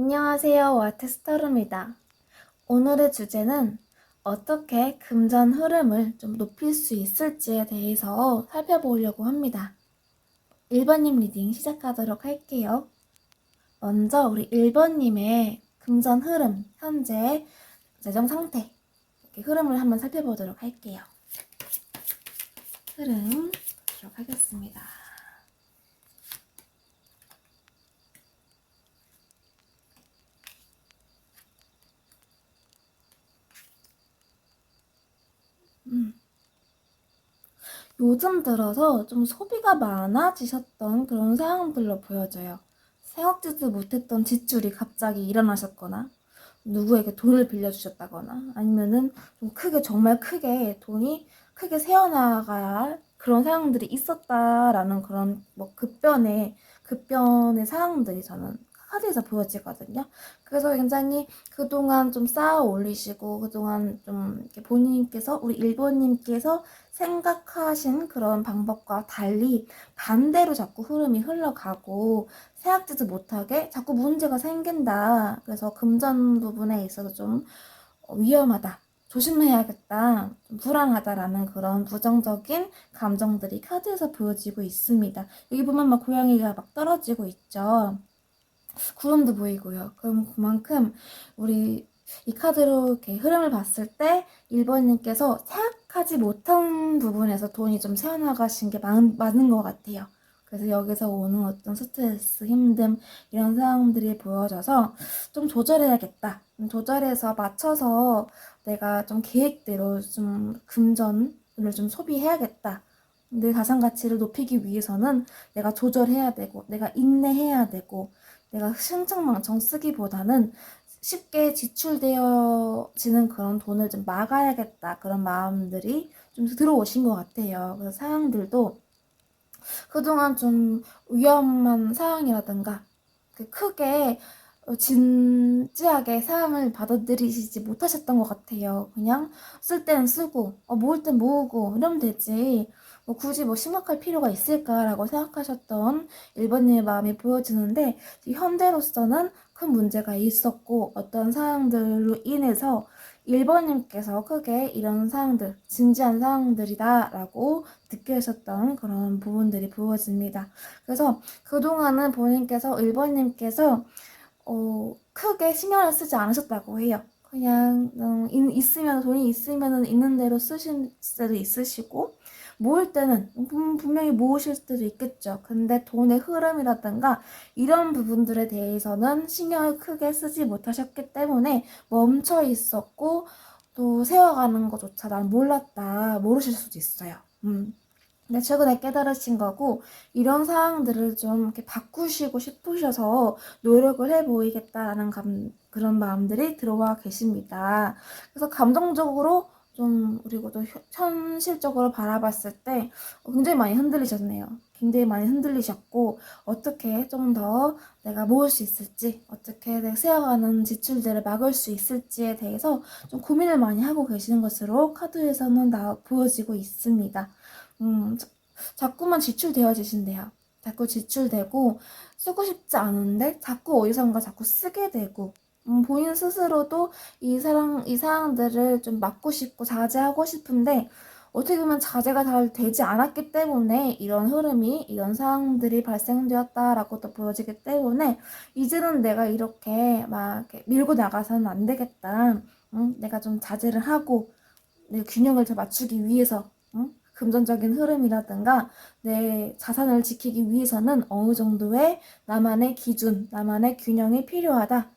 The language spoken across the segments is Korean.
안녕하세요. 와트스터룸입니다. 오늘의 주제는 어떻게 금전 흐름을 좀 높일 수 있을지에 대해서 살펴보려고 합니다. 1번님 리딩 시작하도록 할게요. 먼저 우리 1번님의 금전 흐름, 현재 재정 상태, 이렇게 흐름을 한번 살펴보도록 할게요. 흐름 보도록 하겠습니다. 요즘 들어서 좀 소비가 많아지셨던 그런 상황들로 보여져요. 생각지도 못했던 지출이 갑자기 일어나셨거나 누구에게 돈을 빌려주셨다거나 아니면은 좀 크게 정말 크게 돈이 크게 새어나가야 할 그런 상황들이 있었다라는 그런 뭐 급변의 상황들이 저는 카드에서 보여지거든요. 그래서 굉장히 그동안 좀 쌓아 올리시고 그동안 좀 이렇게 본인께서 우리 1번님께서 생각하신 그런 방법과 달리 반대로 자꾸 흐름이 흘러가고 생각지도 못하게 자꾸 문제가 생긴다. 그래서 금전 부분에 있어서 좀 위험하다. 조심해야겠다. 좀 불안하다라는 그런 부정적인 감정들이 카드에서 보여지고 있습니다. 여기 보면 막 고양이가 막 떨어지고 있죠. 구름도 보이고요. 그럼 그만큼 우리 이 카드로 이렇게 흐름을 봤을 때 1번님께서 생각하지 못한 부분에서 돈이 좀 새어나가신 게 많은 것 같아요. 그래서 여기서 오는 어떤 스트레스, 힘듦 이런 상황들이 보여져서 좀 조절해야겠다. 조절해서 맞춰서 내가 좀 계획대로 좀 금전을 좀 소비해야겠다. 내 가상 가치를 높이기 위해서는 내가 조절해야 되고 내가 인내해야 되고 내가 흥청망청 쓰기보다는 쉽게 지출되어지는 그런 돈을 좀 막아야겠다. 그런 마음들이 좀 들어오신 것 같아요. 그래서 상황들도 그동안 좀 위험한 상황이라든가 크게 진지하게 상황을 받아들이시지 못하셨던 것 같아요. 그냥 쓸 때는 쓰고 모을 땐 모으고 이러면 되지. 굳이 심각할 필요가 있을까라고 생각하셨던 1번님의 마음이 보여지는데 현재로서는 큰 문제가 있었고 어떤 상황들로 인해서 1번님께서 크게 이런 상황들, 진지한 상황들이다 라고 느끼셨던 그런 부분들이 보여집니다. 그래서 그동안은 본인께서 1번님께서 크게 신경을 쓰지 않으셨다고 해요. 그냥 있으면 돈이 있으면 있는 대로 쓰실 때도 있으시고 모을 때는 분명히 모으실 때도 있겠죠. 근데 돈의 흐름이라든가 이런 부분들에 대해서는 신경을 크게 쓰지 못하셨기 때문에 멈춰 있었고 또 세워가는 것조차 난 몰랐다 모르실 수도 있어요. 근데 최근에 깨달으신 거고 이런 상황들을 좀 이렇게 바꾸시고 싶으셔서 노력을 해 보이겠다라는 그런 마음들이 들어와 계십니다. 그래서 감정적으로 좀 그리고 또 현실적으로 바라봤을 때 굉장히 많이 흔들리셨네요. 굉장히 많이 흔들리셨고 어떻게 좀 더 내가 모을 수 있을지 어떻게 내가 세어가는 지출들을 막을 수 있을지에 대해서 좀 고민을 많이 하고 계시는 것으로 카드에서는 보여지고 있습니다. 자꾸만 지출되어지신대요. 자꾸 지출되고 쓰고 싶지 않은데 자꾸 어디선가 자꾸 쓰게 되고 본인 스스로도 이 상황들을 좀 막고 싶고 자제하고 싶은데 어떻게 보면 자제가 잘 되지 않았기 때문에 이런 흐름이 이런 상황들이 발생되었다라고 또 보여지기 때문에 이제는 내가 이렇게 막 이렇게 밀고 나가서는 안 되겠다. 내가 좀 자제를 하고 내 균형을 더 맞추기 위해서 금전적인 흐름이라든가 내 자산을 지키기 위해서는 어느 정도의 나만의 기준, 나만의 균형이 필요하다.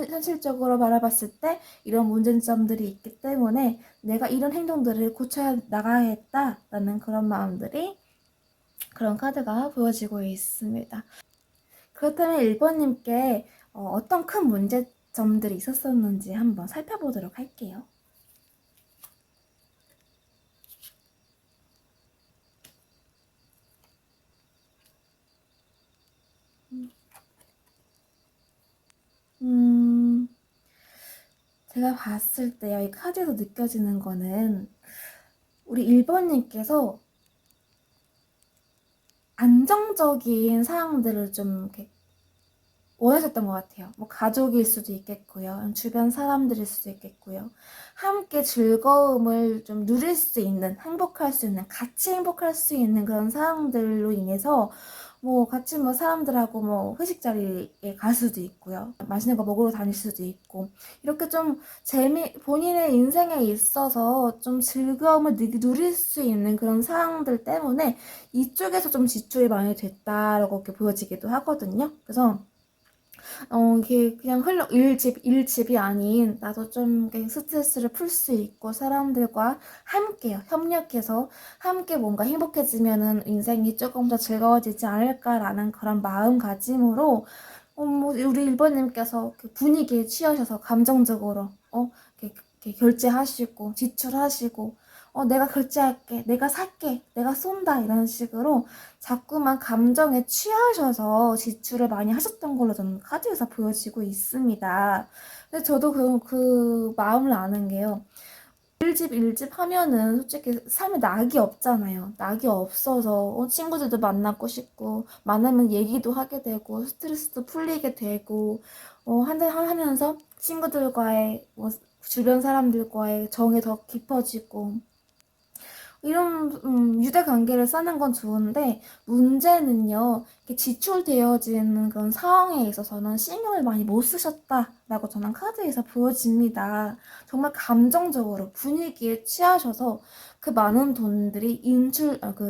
현실적으로 바라봤을 때 이런 문제점들이 있기 때문에 내가 이런 행동들을 고쳐 나가야겠다라는 그런 마음들이 그런 카드가 보여지고 있습니다. 그렇다면 1번님께 어떤 큰 문제점들이 있었었는지 한번 살펴보도록 할게요. 제가 봤을 때요, 이 카드에서 느껴지는 거는 우리 1번님께서 안정적인 상황들을 좀 이렇게 원하셨던 것 같아요. 뭐 가족일 수도 있겠고요. 주변 사람들일 수도 있겠고요. 함께 즐거움을 좀 누릴 수 있는, 행복할 수 있는, 같이 행복할 수 있는 그런 상황들로 인해서 뭐 같이 뭐 사람들하고 뭐 회식 자리에 갈 수도 있고요. 맛있는 거 먹으러 다닐 수도 있고, 이렇게 좀 본인의 인생에 있어서 좀 즐거움을 누릴 수 있는 그런 상황들 때문에 이쪽에서 좀 지출이 많이 됐다라고 이렇게 보여지기도 하거든요. 그래서 이게 그냥 일집이 아닌, 나도 좀 이렇게 스트레스를 풀 수 있고, 사람들과 함께요, 협력해서, 함께 뭔가 행복해지면은 인생이 조금 더 즐거워지지 않을까라는 그런 마음가짐으로, 뭐, 우리 1번님께서 분위기에 취하셔서, 감정적으로, 이렇게 결제하시고, 지출하시고, 내가 결제할게, 내가 살게, 내가 쏜다, 이런 식으로 자꾸만 감정에 취하셔서 지출을 많이 하셨던 걸로 저는 카드에서 보여지고 있습니다. 근데 저도 그 마음을 아는 게요. 일집 하면은 솔직히 삶에 낙이 없잖아요. 낙이 없어서 친구들도 만나고 싶고, 만나면 얘기도 하게 되고, 스트레스도 풀리게 되고, 한잔 하면서 친구들과의, 주변 사람들과의 정이 더 깊어지고, 이런 유대 관계를 쌓는 건 좋은데, 문제는요, 이렇게 지출되어지는 그런 상황에 있어서는 신경을 많이 못 쓰셨다라고 저는 카드에서 보여집니다. 정말 감정적으로 분위기에 취하셔서 그 많은 돈들이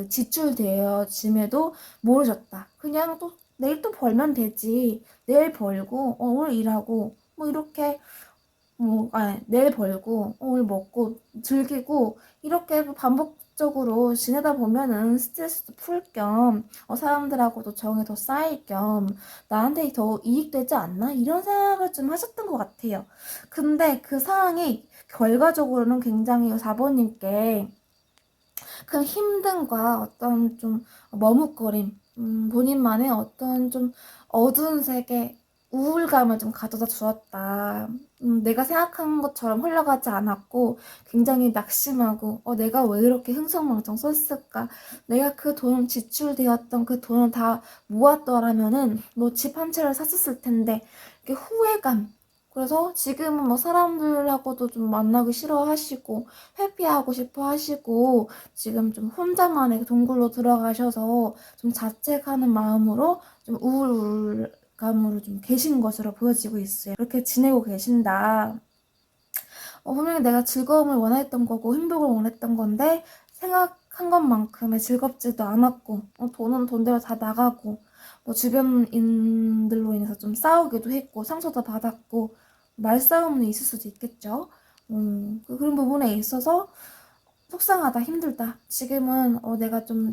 지출되어짐에도 모르셨다. 그냥 또 내일 또 벌면 되지, 내일 벌고 오늘 일하고 뭐 이렇게, 내일 벌고 오늘 먹고 즐기고 이렇게 반복적으로 지내다 보면은 스트레스도 풀 겸, 사람들하고도 정이 더 쌓일 겸 나한테 더 이익되지 않나? 이런 생각을 좀 하셨던 것 같아요. 근데 그 상황이 결과적으로는 굉장히 4번님께 그 힘듦과 어떤 좀 머뭇거림, 본인만의 어떤 좀 어두운 세계, 우울감을 좀 가져다 주었다. 내가 생각한 것처럼 흘러가지 않았고 굉장히 낙심하고, 내가 왜 이렇게 흥청망청 썼을까? 내가 그 돈, 지출되었던 그 돈을 다 모았더라면은 뭐 집 한 채를 샀었을 텐데, 이렇게 후회감. 그래서 지금은 뭐 사람들하고도 좀 만나기 싫어하시고 회피하고 싶어 하시고, 지금 좀 혼자만의 동굴로 들어가셔서 좀 자책하는 마음으로 좀 우울감으로 좀 계신 것으로 보여지고 있어요. 그렇게 지내고 계신다. 분명히 내가 즐거움을 원했던 거고 행복을 원했던 건데 생각한 것만큼의 즐겁지도 않았고, 돈은 돈대로 다 나가고, 뭐 주변인들로 인해서 좀 싸우기도 했고 상처도 받았고 말싸움은 있을 수도 있겠죠. 그런 부분에 있어서 속상하다, 힘들다. 지금은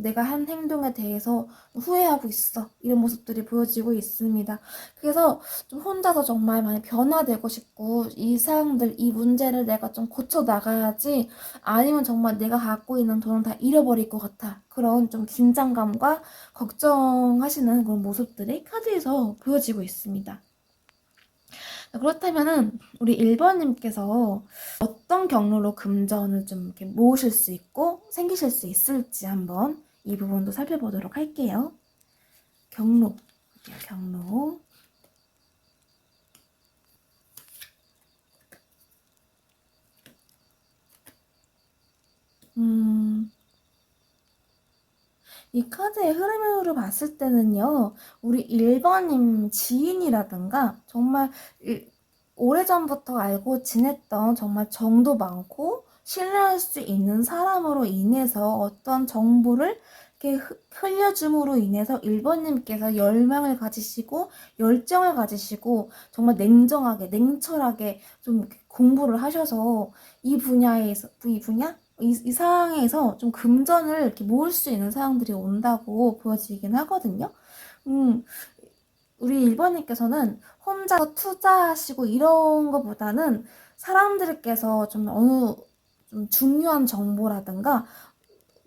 내가 한 행동에 대해서 후회하고 있어. 이런 모습들이 보여지고 있습니다. 그래서 좀 혼자서 정말 많이 변화되고 싶고, 이 사항들, 이 문제를 내가 좀 고쳐 나가야지, 아니면 정말 내가 갖고 있는 돈을 다 잃어버릴 것 같아. 그런 좀 긴장감과 걱정하시는 그런 모습들이 카드에서 보여지고 있습니다. 그렇다면은 우리 1번님께서 어떤 경로로 금전을 좀 이렇게 모으실 수 있고 생기실 수 있을지 한번 이 부분도 살펴보도록 할게요. 경로. 이 카드의 흐름으로 봤을 때는요, 우리 1번님 지인이라든가 정말 오래전부터 알고 지냈던 정말 정도 많고 신뢰할 수 있는 사람으로 인해서 어떤 정보를 이렇게 흘려줌으로 인해서 1번님께서 열망을 가지시고 열정을 가지시고 정말 냉정하게 냉철하게 좀 공부를 하셔서 이 상황에서 좀 금전을 이렇게 모을 수 있는 상황들이 온다고 보여지긴 하거든요. 우리 1번님께서는 혼자 투자하시고 이런 것보다는 사람들께서 좀 좀 중요한 정보라든가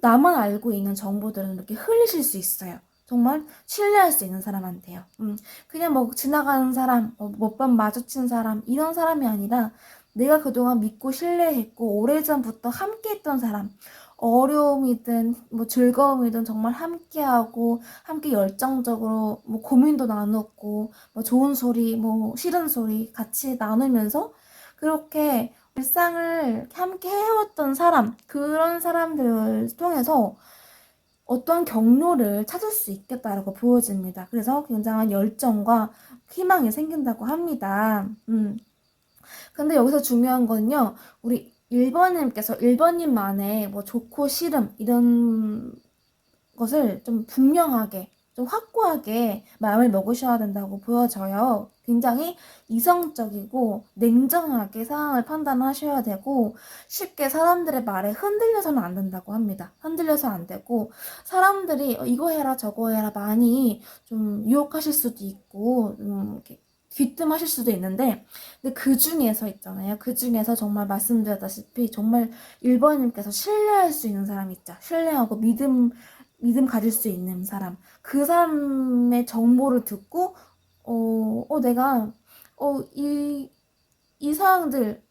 나만 알고 있는 정보들은 이렇게 흘리실 수 있어요. 정말 신뢰할 수 있는 사람한테요. 그냥 뭐 지나가는 사람, 몇 번 마주친 사람, 이런 사람이 아니라 내가 그동안 믿고 신뢰했고 오래전부터 함께 했던 사람, 어려움이든 뭐 즐거움이든 정말 함께하고 함께 열정적으로 뭐 고민도 나누고 뭐 좋은 소리 뭐 싫은 소리 같이 나누면서 그렇게 일상을 함께 해왔던 사람, 그런 사람들을 통해서 어떤 경로를 찾을 수 있겠다라고 보여집니다. 그래서 굉장한 열정과 희망이 생긴다고 합니다. 근데 여기서 중요한 건요, 우리 1번님께서 1번님만의 뭐 좋고 싫음 이런 것을 좀 분명하게, 좀 확고하게 마음을 먹으셔야 된다고 보여져요. 굉장히 이성적이고 냉정하게 상황을 판단하셔야 되고 쉽게 사람들의 말에 흔들려서는 안 된다고 합니다. 흔들려서 안 되고 사람들이 이거 해라 저거 해라 많이 좀 유혹하실 수도 있고 이렇게 귀뜸하실 수도 있는데 근데 그 중에서 있잖아요. 그 중에서 정말 말씀드렸다시피 정말 1번님께서 신뢰할 수 있는 사람이 있죠. 신뢰하고 믿음 가질 수 있는 사람. 그 사람의 정보를 듣고, 내가, 이 사항들,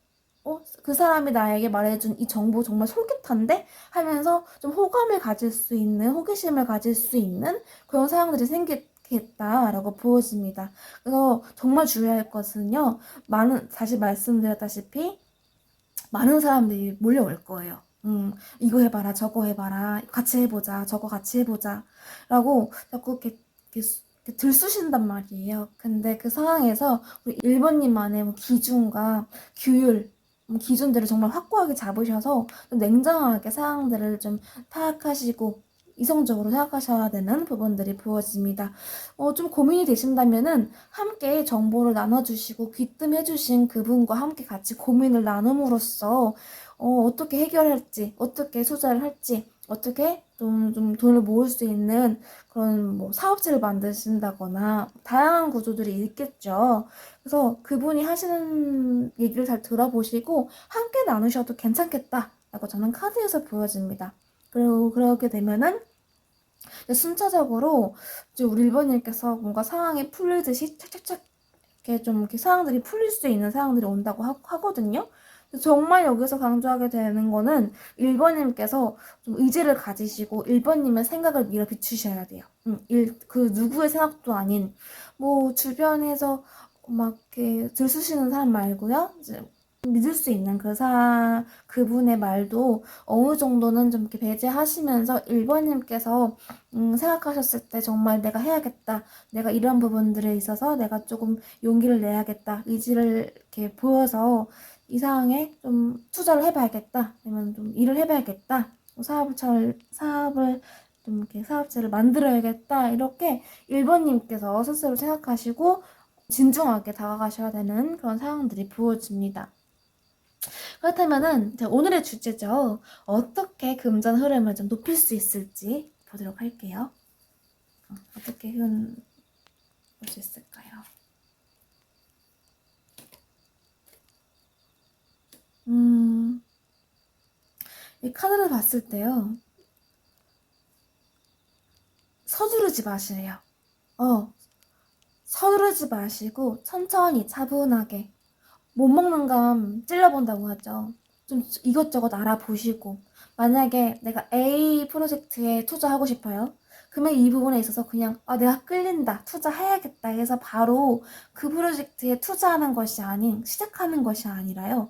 그 사람이 나에게 말해준 이 정보 정말 솔깃한데? 하면서 좀 호감을 가질 수 있는, 호기심을 가질 수 있는 그런 사항들이 생기겠다라고 보여집니다. 그래서 정말 중요할 것은요, 다시 말씀드렸다시피, 많은 사람들이 몰려올 거예요. 이거 해봐라, 저거 해봐라, 같이 해보자, 저거 같이 해보자. 라고 자꾸 이렇게 들쑤신단 말이에요. 근데 그 상황에서 우리 1번님만의 뭐 기준과 규율, 기준들을 정말 확고하게 잡으셔서 좀 냉정하게 사항들을 좀 파악하시고 이성적으로 생각하셔야 되는 부분들이 보여집니다. 좀 고민이 되신다면은 함께 정보를 나눠주시고 귀뜸해주신 그분과 함께 같이 고민을 나눔으로써 어떻게 해결할지, 어떻게 투자를 할지, 어떻게 좀 돈을 모을 수 있는 그런 뭐 사업체를 만드신다거나 다양한 구조들이 있겠죠. 그래서 그분이 하시는 얘기를 잘 들어보시고 함께 나누셔도 괜찮겠다라고 저는 카드에서 보여집니다. 그리고 그렇게 되면은 순차적으로 이제 우리 1번님께서 뭔가 상황이 풀리듯이 착착착 이렇게 좀 이렇게 상황들이 풀릴 수 있는 상황들이 온다고 하거든요. 정말 여기서 강조하게 되는 거는 1번님께서 좀 의지를 가지시고 1번님의 생각을 밀어 비추셔야 돼요. 그 누구의 생각도 아닌 뭐 주변에서 막 이렇게 들쑤시는 사람 말고요. 이제 믿을 수 있는 그분의 말도 어느 정도는 좀 이렇게 배제하시면서 1번님께서 생각하셨을 때 정말 내가 해야겠다. 내가 이런 부분들에 있어서 내가 조금 용기를 내야겠다. 의지를 이렇게 보여서 이 상황에 좀 투자를 해봐야겠다. 아니면 좀 일을 해봐야겠다. 사업을 좀 이렇게 사업체를 만들어야겠다. 이렇게 1번님께서 스스로 생각하시고 진중하게 다가가셔야 되는 그런 상황들이 부어집니다. 그렇다면은 오늘의 주제죠. 어떻게 금전 흐름을 좀 높일 수 있을지 보도록 할게요. 어떻게 흐름 볼 수 있을까요? 이 카드를 봤을 때요. 서두르지 마시래요. 서두르지 마시고 천천히 차분하게 못 먹는 감 찔러본다고 하죠. 좀 이것저것 알아보시고 만약에 내가 A 프로젝트에 투자하고 싶어요. 그러면 이 부분에 있어서 그냥 내가 끌린다, 투자해야겠다 해서 바로 그 프로젝트에 투자하는 것이 아닌 시작하는 것이 아니라요.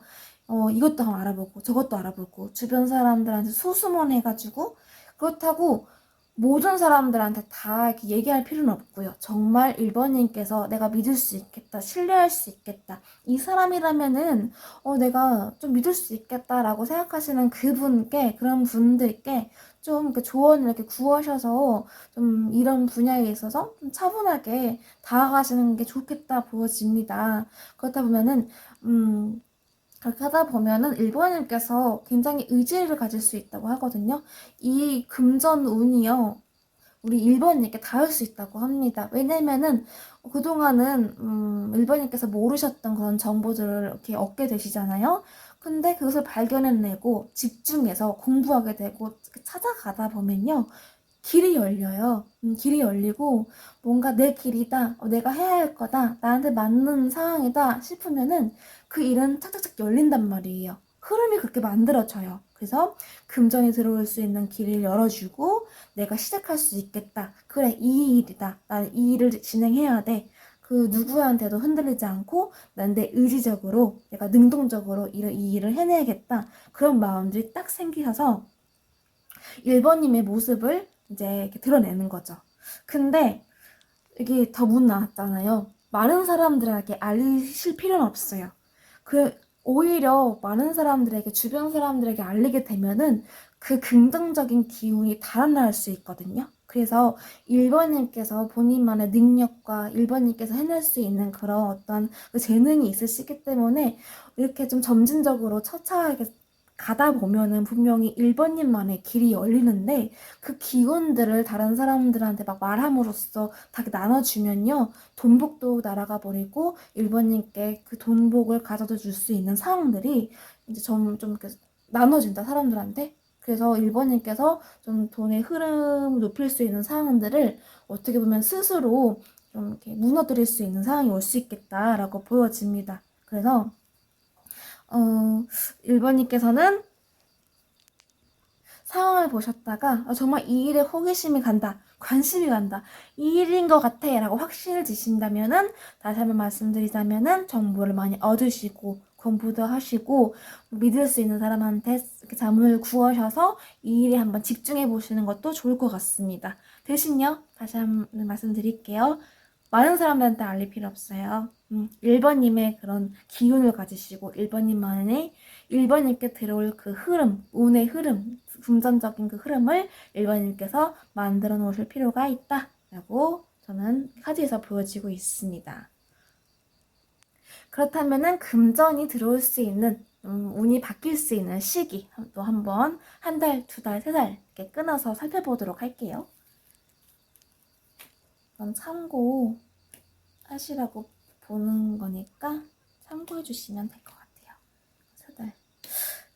이것도 한번 알아보고 저것도 알아보고 주변 사람들한테 소수문해가지고 그렇다고 모든 사람들한테 다 이렇게 얘기할 필요는 없고요. 정말 1번님께서 내가 믿을 수 있겠다, 신뢰할 수 있겠다. 이 사람이라면은 내가 좀 믿을 수 있겠다라고 생각하시는 그런 분들께 좀 그 조언을 이렇게 구하셔서 좀 이런 분야에 있어서 좀 차분하게 다가가시는 게 좋겠다 보여집니다. 그렇다 보면은 그렇게 하다 보면은 1번님께서 굉장히 의지를 가질 수 있다고 하거든요. 이 금전 운이요. 우리 1번님께 닿을 수 있다고 합니다. 왜냐면은 그동안은 1번님께서 모르셨던 그런 정보들을 이렇게 얻게 되시잖아요. 근데 그것을 발견해내고 집중해서 공부하게 되고 찾아가다 보면요. 길이 열려요. 길이 열리고 뭔가 내 길이다. 내가 해야 할 거다. 나한테 맞는 상황이다 싶으면은 그 일은 착착착 열린단 말이에요. 흐름이 그렇게 만들어져요. 그래서 금전이 들어올 수 있는 길을 열어주고 내가 시작할 수 있겠다. 그래, 이 일이다. 나는 이 일을 진행해야 돼. 그 누구한테도 흔들리지 않고 난 내 의지적으로 내가 능동적으로 이 일을 해내야겠다. 그런 마음들이 딱 생기셔서 1번님의 모습을 이제 이렇게 드러내는 거죠. 근데 이게 더 문 나왔잖아요. 많은 사람들에게 알리실 필요는 없어요. 오히려 많은 사람들에게, 주변 사람들에게 알리게 되면은 그 긍정적인 기운이 달아날 수 있거든요. 그래서 1번님께서 본인만의 능력과 1번님께서 해낼 수 있는 그런 어떤 그 재능이 있으시기 때문에 이렇게 좀 점진적으로 처차하게 가다 보면은 분명히 1번님만의 길이 열리는데 그 기운들을 다른 사람들한테 막 말함으로써 다 나눠주면요. 돈복도 날아가 버리고 1번님께 그 돈복을 가져다 줄 수 있는 상황들이 이제 좀 이렇게 나눠진다, 사람들한테. 그래서 1번님께서 좀 돈의 흐름 높일 수 있는 상황들을 어떻게 보면 스스로 좀 이렇게 무너뜨릴 수 있는 상황이 올 수 있겠다라고 보여집니다. 그래서 1번님께서는 상황을 보셨다가 정말 이 일에 호기심이 간다, 관심이 간다, 이 일인 것 같아 라고 확신을 지신다면은, 다시 한번 말씀드리자면은 정보를 많이 얻으시고 공부도 하시고 믿을 수 있는 사람한테 이렇게 자문을 구하셔서 이 일에 한번 집중해 보시는 것도 좋을 것 같습니다. 대신요, 다시 한번 말씀드릴게요. 많은 사람들한테 알릴 필요 없어요. 1번님의 그런 기운을 가지시고 1번님께 들어올 그 흐름, 운의 흐름, 금전적인 그 흐름을 1번님께서 만들어 놓으실 필요가 있다 라고 저는 카드에서 보여지고 있습니다. 그렇다면은 금전이 들어올 수 있는, 운이 바뀔 수 있는 시기 또 한번 한 달, 두 달, 세 달 이렇게 끊어서 살펴보도록 할게요. 이건 참고하시라고 보는 거니까 참고해 주시면 될 것 같아요. 4달.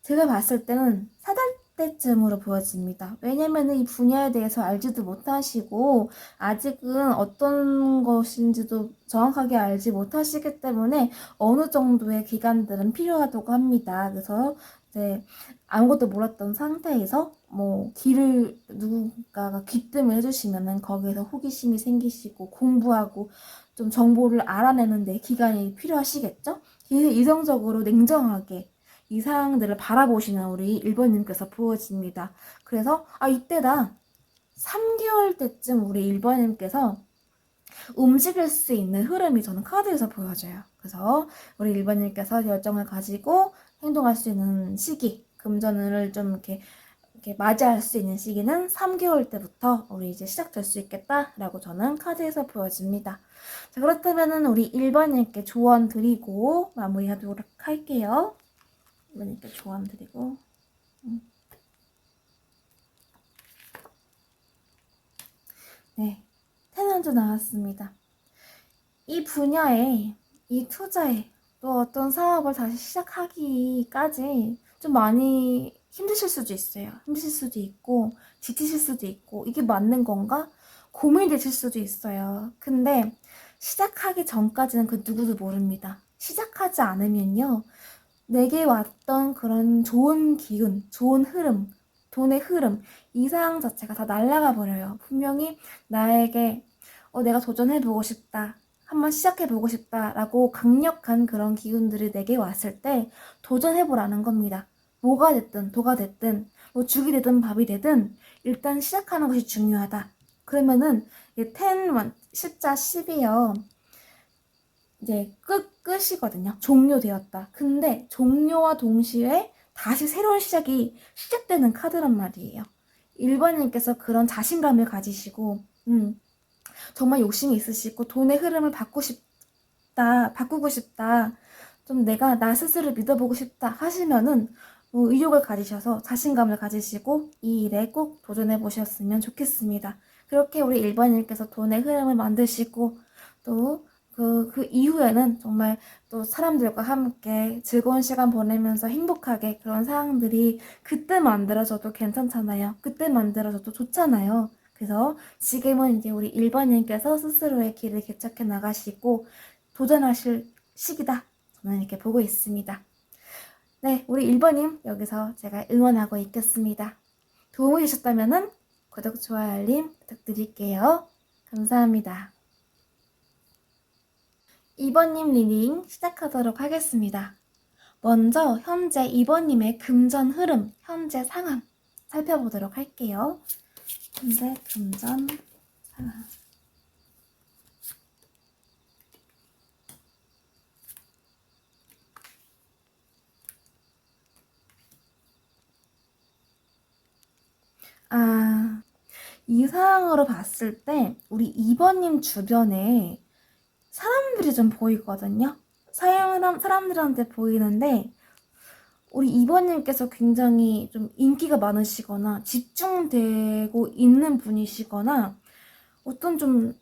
제가 봤을 때는 4달 때쯤으로 보여집니다. 왜냐면은 이 분야에 대해서 알지도 못하시고 아직은 어떤 것인지도 정확하게 알지 못하시기 때문에 어느 정도의 기간들은 필요하다고 합니다. 그래서 이제 아무것도 몰랐던 상태에서 뭐 길을 누군가가 귀뜸을 해주시면은 거기에서 호기심이 생기시고 공부하고 좀 정보를 알아내는데 기간이 필요하시겠죠? 이성적으로 냉정하게 이 사항들을 바라보시는 우리 1번님께서 보여집니다. 그래서 이때다. 3개월 때쯤 우리 1번님께서 움직일 수 있는 흐름이 저는 카드에서 보여져요. 그래서 우리 1번님께서 열정을 가지고 행동할 수 있는 시기, 금전을 좀 이렇게 맞이할 수 있는 시기는 3개월 때부터 우리 이제 시작될 수 있겠다라고 저는 카드에서 보여집니다. 자, 그렇다면은 우리 1번님께 조언 드리고 마무리하도록 할게요. 1번님께 조언 드리고. 네. 테넌즈 나왔습니다. 이 분야에, 이 투자에, 또 어떤 사업을 다시 시작하기까지 좀 많이 힘드실 수도 있어요. 힘드실 수도 있고, 지치실 수도 있고, 이게 맞는 건가? 고민되실 수도 있어요. 근데 시작하기 전까지는 그 누구도 모릅니다. 시작하지 않으면요, 내게 왔던 그런 좋은 기운, 좋은 흐름, 돈의 흐름, 이 상황 자체가 다 날아가 버려요. 분명히 나에게 내가 도전해보고 싶다, 한번 시작해보고 싶다라고 강력한 그런 기운들이 내게 왔을 때 도전해보라는 겁니다. 뭐가 됐든 도가 됐든 뭐 죽이 되든 밥이 되든 일단 시작하는 것이 중요하다. 그러면은 10, 십자 10이요. 이제 끝이거든요. 종료되었다. 근데 종료와 동시에 다시 새로운 시작이 시작되는 카드란 말이에요. 1번님께서 그런 자신감을 가지시고 정말 욕심이 있으시고 돈의 흐름을 바꾸고 싶다. 좀 내가 나 스스로 믿어보고 싶다 하시면은 의욕을 가지셔서 자신감을 가지시고 이 일에 꼭 도전해 보셨으면 좋겠습니다. 그렇게 우리 1번님께서 돈의 흐름을 만드시고 또 그 이후에는 정말 또 사람들과 함께 즐거운 시간 보내면서 행복하게 그런 상황들이 그때 만들어져도 괜찮잖아요. 그때 만들어져도 좋잖아요. 그래서 지금은 이제 우리 1번님께서 스스로의 길을 개척해 나가시고 도전하실 시기다. 저는 이렇게 보고 있습니다. 네, 우리 1번님 여기서 제가 응원하고 있겠습니다. 도움이 되셨다면 구독, 좋아요, 알림 부탁드릴게요. 감사합니다. 2번님 리딩 시작하도록 하겠습니다. 먼저 현재 2번님의 금전 흐름, 현재 상황 살펴보도록 할게요. 현재 금전 상황. 이 상황으로 봤을 때 우리 2번님 주변에 사람들이 좀 보이거든요. 사람들한테 보이는데 우리 2번님께서 굉장히 좀 인기가 많으시거나 집중되고 있는 분이시거나 어떤 좀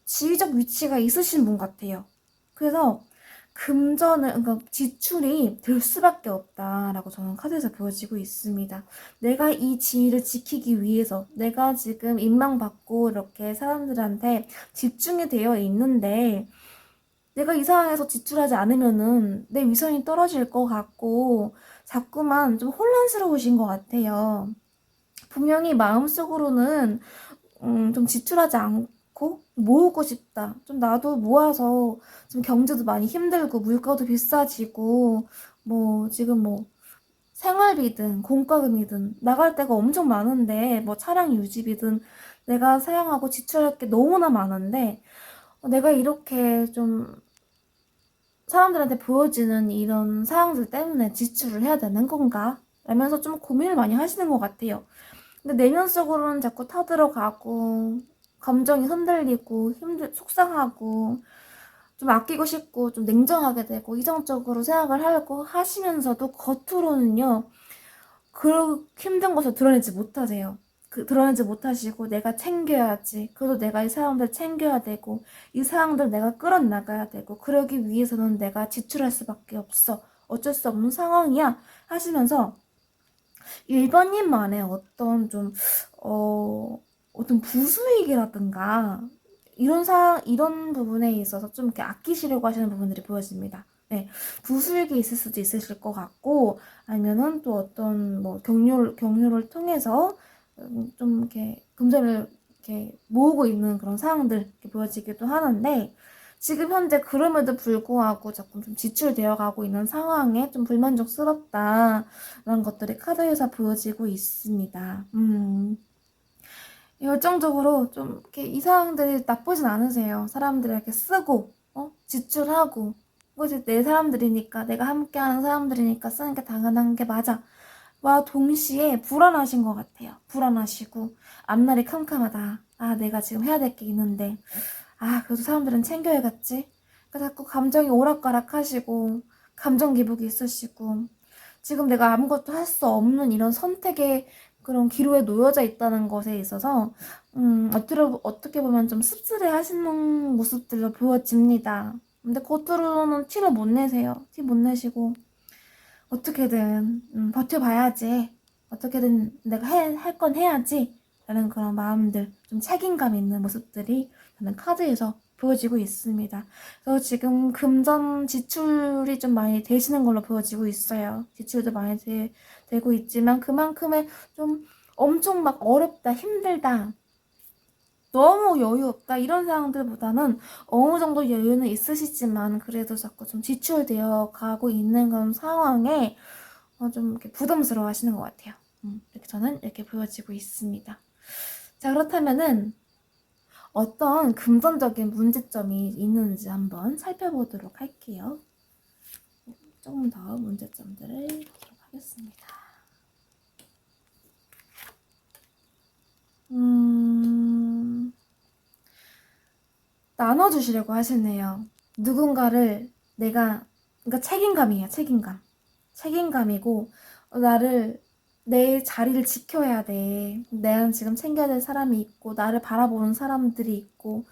지위적 위치가 있으신 분 같아요. 그래서 그러니까 지출이 될 수밖에 없다라고 저는 카드에서 보여지고 있습니다. 내가 이 지위를 지키기 위해서 내가 지금 인망받고 이렇게 사람들한테 집중이 되어 있는데 내가 이 상황에서 지출하지 않으면은 내 위선이 떨어질 것 같고 자꾸만 좀 혼란스러우신 것 같아요. 분명히 마음속으로는 좀 지출하지 않고 모으고 싶다. 좀 나도 모아서 좀 경제도 많이 힘들고 물가도 비싸지고 뭐 지금 뭐 생활비든 공과금이든 나갈 데가 엄청 많은데 뭐 차량 유지비든 내가 사용하고 지출할 게 너무나 많은데 내가 이렇게 좀 사람들한테 보여지는 이런 사항들 때문에 지출을 해야 되는 건가? 라면서 좀 고민을 많이 하시는 것 같아요. 근데 내면 속으로는 자꾸 타들어가고 감정이 흔들리고 속상하고 좀 아끼고 싶고 좀 냉정하게 되고 이성적으로 생각을 하려고 하시면서도 겉으로는요 그 힘든 것을 드러내지 못하세요. 드러내지 못하시고 내가 챙겨야지. 그래도 내가 이 사람들 챙겨야 되고 이 사람들 내가 끌어나가야 되고 그러기 위해서는 내가 지출할 수밖에 없어. 어쩔 수 없는 상황이야 하시면서 1번님만의 어떤 좀 어떤 부수익이라든가 이런 부분에 있어서 좀 이렇게 아끼시려고 하시는 부분들이 보여집니다. 네, 부수익이 있을 수도 있으실 것 같고 아니면은 또 어떤 뭐 경로를 통해서 좀 이렇게 금전을 이렇게 모으고 있는 그런 상황들 이렇게 보여지기도 하는데 지금 현재 그럼에도 불구하고 조금 좀 지출되어 가고 있는 상황에 좀 불만족스럽다라는 것들이 카드에서 보여지고 있습니다. 열정적으로 좀 이렇게 이 상황들이 나쁘진 않으세요. 사람들에게 쓰고 지출하고 그것이 내 사람들이니까 내가 함께하는 사람들이니까 쓰는 게 당연한 게 맞아. 와 동시에 불안하신 것 같아요. 불안하시고 앞날이 캄캄하다. 내가 지금 해야 될 게 있는데 그래도 사람들은 챙겨야겠지. 그러니까 자꾸 감정이 오락가락하시고 감정 기복이 있으시고 지금 내가 아무것도 할 수 없는 이런 선택의 그런 기로에 놓여져 있다는 것에 있어서 어떻게 보면 좀 씁쓸해 하시는 모습들로 보여집니다. 근데 겉으로는 티를 못 내세요. 티 못 내시고 어떻게든 버텨봐야지. 어떻게든 내가 할 건 해야지. 라는 그런 마음들, 좀 책임감 있는 모습들이 저는 카드에서 보여지고 있습니다. 그래서 지금 금전 지출이 좀 많이 되시는 걸로 보여지고 있어요. 지출도 많이 되고 있지만 그만큼의 좀 엄청 막 어렵다, 힘들다, 너무 여유 없다 이런 상황들보다는 어느 정도 여유는 있으시지만 그래도 자꾸 좀 지출되어 가고 있는 그런 상황에 좀 이렇게 부담스러워 하시는 것 같아요. 이렇게 저는 이렇게 보여지고 있습니다. 자, 그렇다면은 어떤 금전적인 문제점이 있는지 한번 살펴보도록 할게요. 조금 더 문제점들을 보도록 하겠습니다. 나눠주시려고 하시네요. 누군가를 그러니까 책임감이에요, 책임감. 책임감이고, 내 자리를 지켜야 돼. 내가 지금 챙겨야 될 사람이 있고, 나를 바라보는 사람들이 있고,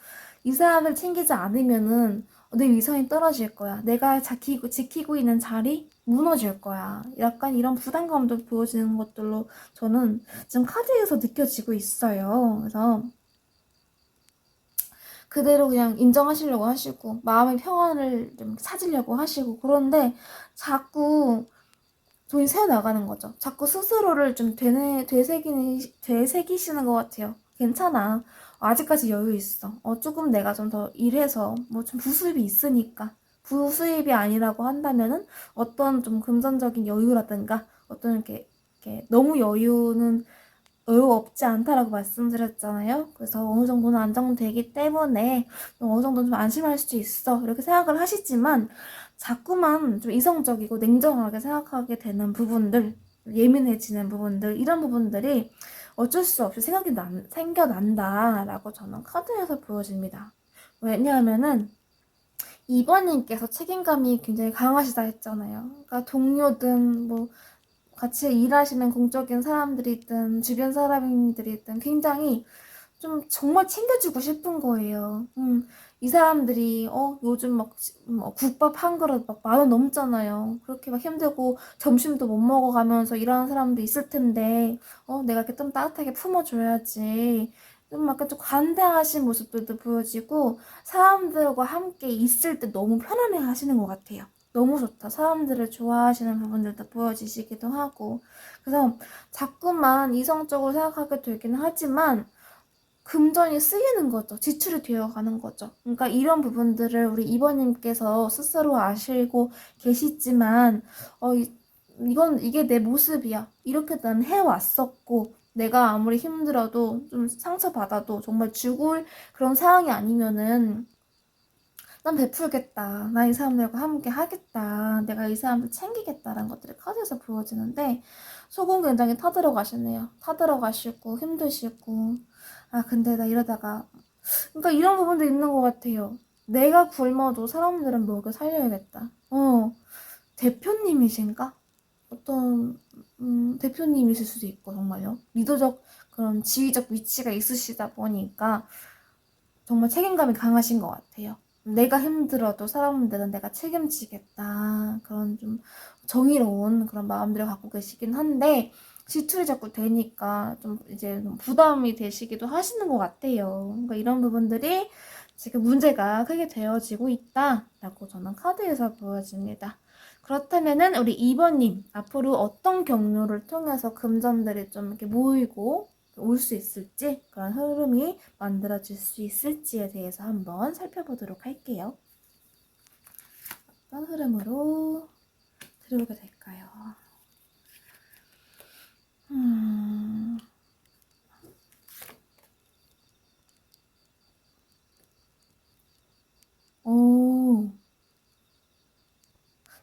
이 사람을 챙기지 않으면은 내 위선이 떨어질 거야. 내가 지키고 있는 자리 무너질 거야. 약간 이런 부담감도 보여지는 것들로 저는 지금 카드에서 느껴지고 있어요. 그래서 그대로 그냥 인정하시려고 하시고 마음의 평안을 좀 찾으려고 하시고 그런데 자꾸 돈이 새어나가는 거죠. 자꾸 스스로를 좀 되새기시는 것 같아요. 괜찮아. 아직까지 여유 있어. 조금 내가 좀 더 일해서, 뭐 좀 부수입이 있으니까. 부수입이 아니라고 한다면은 어떤 좀 금전적인 여유라든가 어떤 이렇게 너무 여유 없지 않다라고 말씀드렸잖아요. 그래서 어느 정도는 안정되기 때문에 어느 정도는 좀 안심할 수 있어. 이렇게 생각을 하시지만 자꾸만 좀 이성적이고 냉정하게 생각하게 되는 부분들, 예민해지는 부분들, 이런 부분들이 어쩔 수 없이 생겨난다라고 저는 카드에서 보여집니다. 왜냐하면은 2번님께서 책임감이 굉장히 강하시다 했잖아요. 그러니까 동료든 뭐 같이 일하시는 공적인 사람들이든 주변 사람들이든 굉장히 좀 정말 챙겨주고 싶은 거예요. 이 사람들이 요즘 막 국밥 한 그릇 막 10,000원 넘잖아요. 그렇게 막 힘들고 점심도 못 먹어가면서 일하는 사람도 있을 텐데 내가 이렇게 좀 따뜻하게 품어줘야지. 좀 약간 좀 관대하신 모습들도 보여지고 사람들과 함께 있을 때 너무 편안해 하시는 것 같아요. 너무 좋다. 사람들을 좋아하시는 부분들도 보여지시기도 하고. 그래서 자꾸만 이성적으로 생각하게 되긴 하지만 금전이 쓰이는 거죠. 지출이 되어가는 거죠. 그러니까 이런 부분들을 우리 2번님께서 스스로 아시고 계시지만 이게 내 모습이야. 이렇게 난 해왔었고 내가 아무리 힘들어도 좀 상처받아도 정말 죽을 그런 상황이 아니면은 난 베풀겠다. 나 이 사람들과 함께 하겠다. 내가 이 사람들 챙기겠다라는 것들이 카드에서 보여지는데 속은 굉장히 타들어가시네요. 타들어가시고 힘드시고 근데 나 이러다가 그러니까 이런 부분도 있는 것 같아요. 내가 굶어도 사람들은 먹여 살려야겠다. 대표님이신가? 어떤 대표님이실 수도 있고 정말요. 리더적 그런 지위적 위치가 있으시다 보니까 정말 책임감이 강하신 것 같아요. 내가 힘들어도 사람들은 내가 책임지겠다. 그런 좀 정의로운 그런 마음들을 갖고 계시긴 한데 지출이 자꾸 되니까 좀 이제 부담이 되시기도 하시는 것 같아요. 그러니까 이런 부분들이 지금 문제가 크게 되어지고 있다라고 저는 카드에서 보여집니다. 그렇다면은 우리 2번님 앞으로 어떤 경로를 통해서 금전들이 좀 이렇게 모이고 올 수 있을지, 그런 흐름이 만들어질 수 있을지에 대해서 한번 살펴보도록 할게요. 어떤 흐름으로 들어오게 될까요?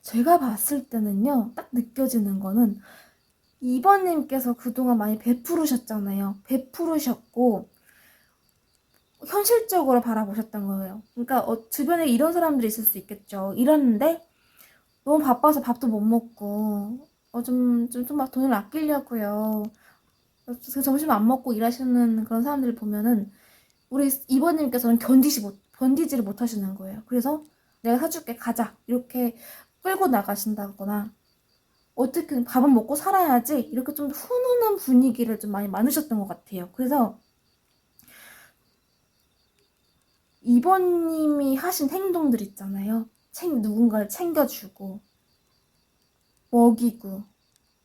제가 봤을 때는요, 딱 느껴지는 거는 2번님께서 그동안 많이 베푸르셨잖아요. 베푸르셨고 현실적으로 바라보셨던 거예요. 그러니까 주변에 이런 사람들이 있을 수 있겠죠. 이랬는데 너무 바빠서 밥도 못 먹고 좀 막 돈을 아끼려고요. 그래서 점심 안 먹고 일하시는 그런 사람들을 보면은 우리 2번님께서는 견디지를 못하시는 거예요. 그래서 내가 사줄게 가자 이렇게 끌고 나가신다거나 어떻게 밥은 먹고 살아야지 이렇게 좀 훈훈한 분위기를 좀 많이 만드셨던 것 같아요. 그래서 2번님이 하신 행동들 있잖아요. 누군가를 챙겨주고 먹이고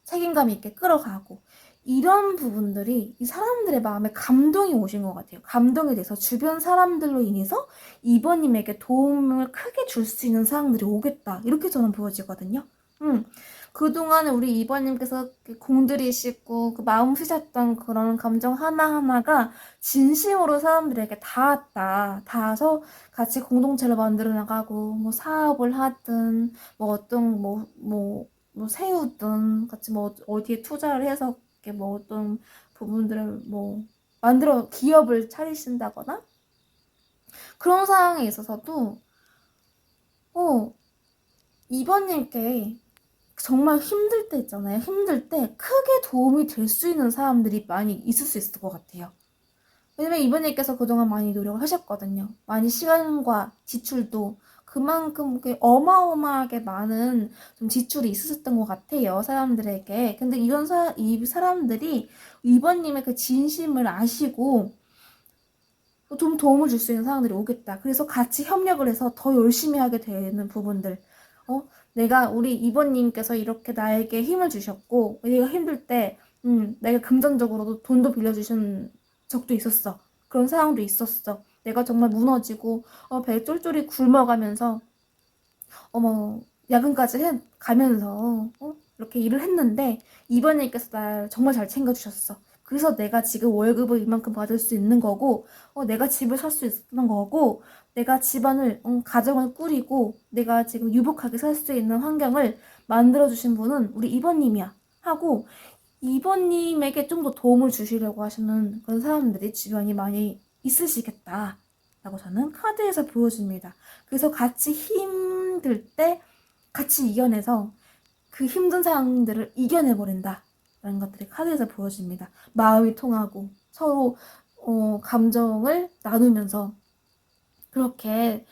책임감 있게 끌어가고 이런 부분들이 이 사람들의 마음에 감동이 오신 것 같아요. 감동이 돼서 주변 사람들로 인해서 2번님에게 도움을 크게 줄 수 있는 사람들이 오겠다. 이렇게 저는 보여지거든요. 그동안에 우리 2번님께서 공들이시고 그 마음 쓰셨던 그런 감정 하나하나가 진심으로 사람들에게 닿았다. 닿아서 같이 공동체를 만들어 나가고 뭐 사업을 하든 뭐 어떤 뭐 세우든 같이 뭐 어디에 투자를 해서 뭐 어떤 부분들을 뭐 만들어 기업을 차리신다거나 그런 상황에 있어서도 2번님께 정말 힘들 때 있잖아요. 힘들 때 크게 도움이 될 수 있는 사람들이 많이 있을 수 있을 것 같아요. 왜냐면 2번님께서 그동안 많이 노력을 하셨거든요. 많이 시간과 지출도 그만큼 어마어마하게 많은 좀 지출이 있으셨던 것 같아요. 사람들에게. 근데 이 사람들이 2번님의 그 진심을 아시고 좀 도움을 줄 수 있는 사람들이 오겠다. 그래서 같이 협력을 해서 더 열심히 하게 되는 부분들. 우리 이번님께서 이렇게 나에게 힘을 주셨고, 내가 힘들 때, 내가 금전적으로도 돈도 빌려주신 적도 있었어. 그런 상황도 있었어. 내가 정말 무너지고, 배 쫄쫄이 굶어가면서, 야근까지 가면서, 이렇게 일을 했는데, 이번님께서 날 정말 잘 챙겨주셨어. 그래서 내가 지금 월급을 이만큼 받을 수 있는 거고, 내가 집을 살 수 있는 거고, 내가 집안을, 가정을 꾸리고, 내가 지금 유복하게 살 수 있는 환경을 만들어주신 분은 우리 이번님이야. 하고, 이번님에게 좀 더 도움을 주시려고 하시는 그런 사람들이 주변이 많이 있으시겠다. 라고 저는 카드에서 보여줍니다. 그래서 같이 힘들 때 같이 이겨내서 그 힘든 상황들을 이겨내버린다. 라는 것들이 카드에서 보여집니다. 마음이 통하고 서로 감정을 나누면서 그렇게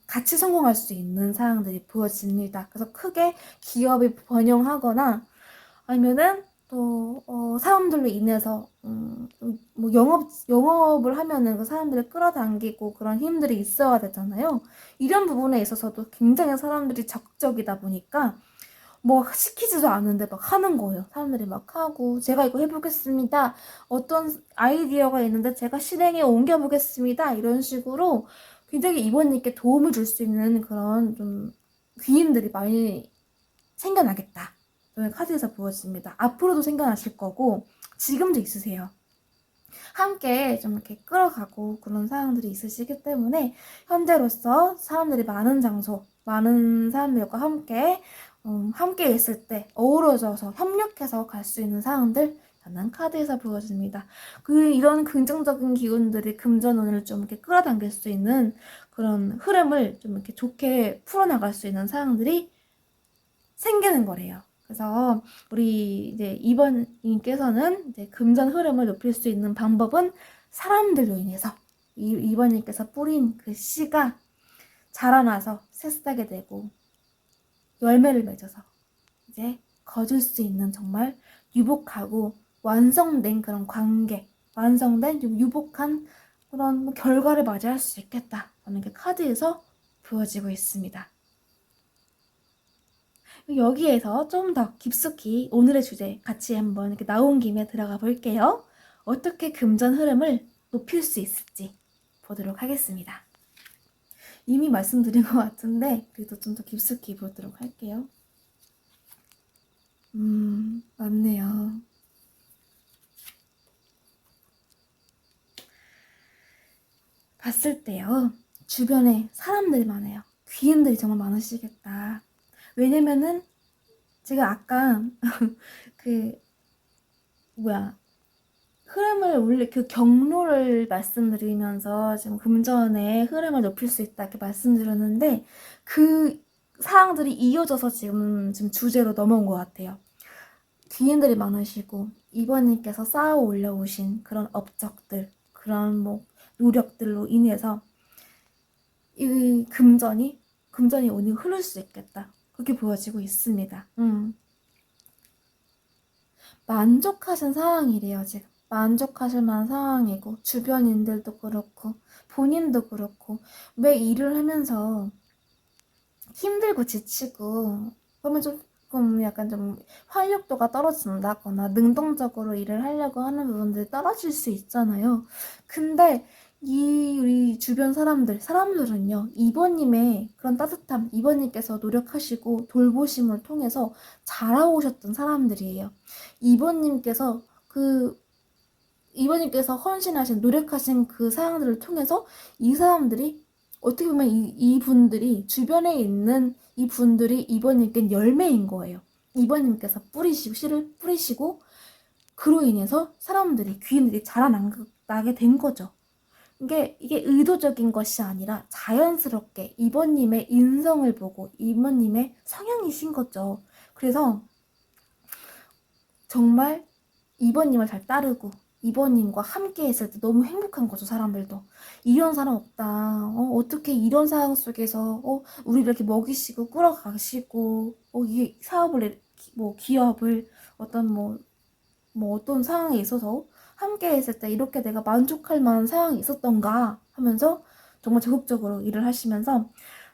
같이 성공할 수 있는 상황들이 보여집니다. 그래서 크게 기업이 번영하거나 아니면은 또 사람들로 인해서 뭐 영업을 하면은 그 사람들을 끌어당기고 그런 힘들이 있어야 되잖아요. 이런 부분에 있어서도 굉장히 사람들이 적적이다 보니까 뭐 시키지도 않는데 막 하는 거예요. 사람들이 막 하고 제가 이거 해보겠습니다. 어떤 아이디어가 있는데 제가 실행에 옮겨보겠습니다. 이런 식으로 굉장히 이번님께 도움을 줄 수 있는 그런 좀 귀인들이 많이 생겨나겠다. 저는 카드에서 보여집니다. 앞으로도 생겨나실 거고 지금도 있으세요. 함께 좀 이렇게 끌어가고 그런 상황들이 있으시기 때문에 현재로서 사람들이 많은 장소, 많은 사람들과 함께 있을 때 어우러져서 협력해서 갈 수 있는 상황들 저는 카드에서 보여집니다. 이런 긍정적인 기운들이 금전운을 좀 이렇게 끌어당길 수 있는 그런 흐름을 좀 이렇게 좋게 풀어나갈 수 있는 상황들이 생기는 거래요. 그래서 우리 이제 이번님께서는 이제 금전 흐름을 높일 수 있는 방법은 사람들로 인해서 이번님께서 뿌린 그 씨가 자라나서 새싹이 되고 열매를 맺어서 이제 거둘 수 있는 정말 유복하고 완성된 그런 관계, 완성된 좀 유복한 그런 결과를 맞이할 수 있겠다. 라는 게 카드에서 보여지고 있습니다. 여기에서 좀 더 깊숙이 오늘의 주제 같이 한번 이렇게 나온 김에 들어가 볼게요. 어떻게 금전 흐름을 높일 수 있을지 보도록 하겠습니다. 이미 말씀드린 것 같은데 그래도 좀 더 깊숙이 보도록 할게요. 맞네요. 봤을 때요. 주변에 사람들이 많아요. 귀인들이 정말 많으시겠다. 왜냐면은 제가 아까 흐름을 올리 그 경로를 말씀드리면서 지금 금전의 흐름을 높일 수 있다 이렇게 말씀드렸는데 그 사항들이 이어져서 지금 주제로 넘어온 것 같아요. 귀인들이 많으시고 이번님께서 쌓아 올려오신 그런 업적들, 그런 뭐 노력들로 인해서 이 금전이 오늘 흐를 수 있겠다. 그렇게 보여지고 있습니다. 만족하신 상황이래요, 지금. 만족하실 만한 상황이고, 주변인들도 그렇고, 본인도 그렇고, 왜 일을 하면서 힘들고 지치고, 그러면 조금 약간 좀 활력도가 떨어진다거나, 능동적으로 일을 하려고 하는 부분들이 떨어질 수 있잖아요. 근데, 우리 주변 사람들은요, 이번님의 그런 따뜻함, 이번님께서 노력하시고 돌보심을 통해서 자라오셨던 사람들이에요. 이번님께서 이번님께서 헌신하신, 노력하신 그 사람들을 통해서 이 사람들이 어떻게 보면 이분들이 주변에 있는 이분들이 이번님께 열매인 거예요. 이번님께서 씨를 뿌리시고 그로 인해서 귀인들이 자라나게 된 거죠. 이게 의도적인 것이 아니라 자연스럽게 이번님의 인성을 보고 이번님의 성향이신 거죠. 그래서 정말 이번님을 잘 따르고 이번님과 함께 했을 때 너무 행복한 거죠. 사람들도 이런 사람 없다. 어떻게 이런 상황 속에서 우리를 이렇게 먹이시고 끌어가시고 이 사업을 뭐 기업을 어떤 상황에 있어서 함께 했을 때 이렇게 내가 만족할 만한 상황이 있었던가 하면서 정말 적극적으로 일을 하시면서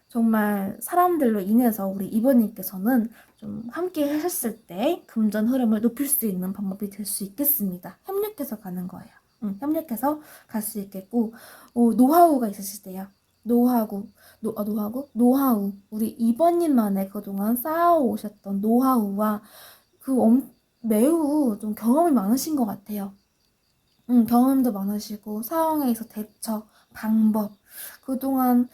정말 사람들로 인해서 우리 이번님께서는 좀 함께 하셨을 때 금전 흐름을 높일 수 있는 방법이 될 수 있겠습니다. 협력해서 가는 거예요. 협력해서 갈 수 있겠고, 노하우가 있으시대요. 노하우. 우리 이번님만의 그동안 쌓아오셨던 노하우와 매우 좀 경험이 많으신 것 같아요. 경험도 많으시고 상황에서 대처, 방법, 그동안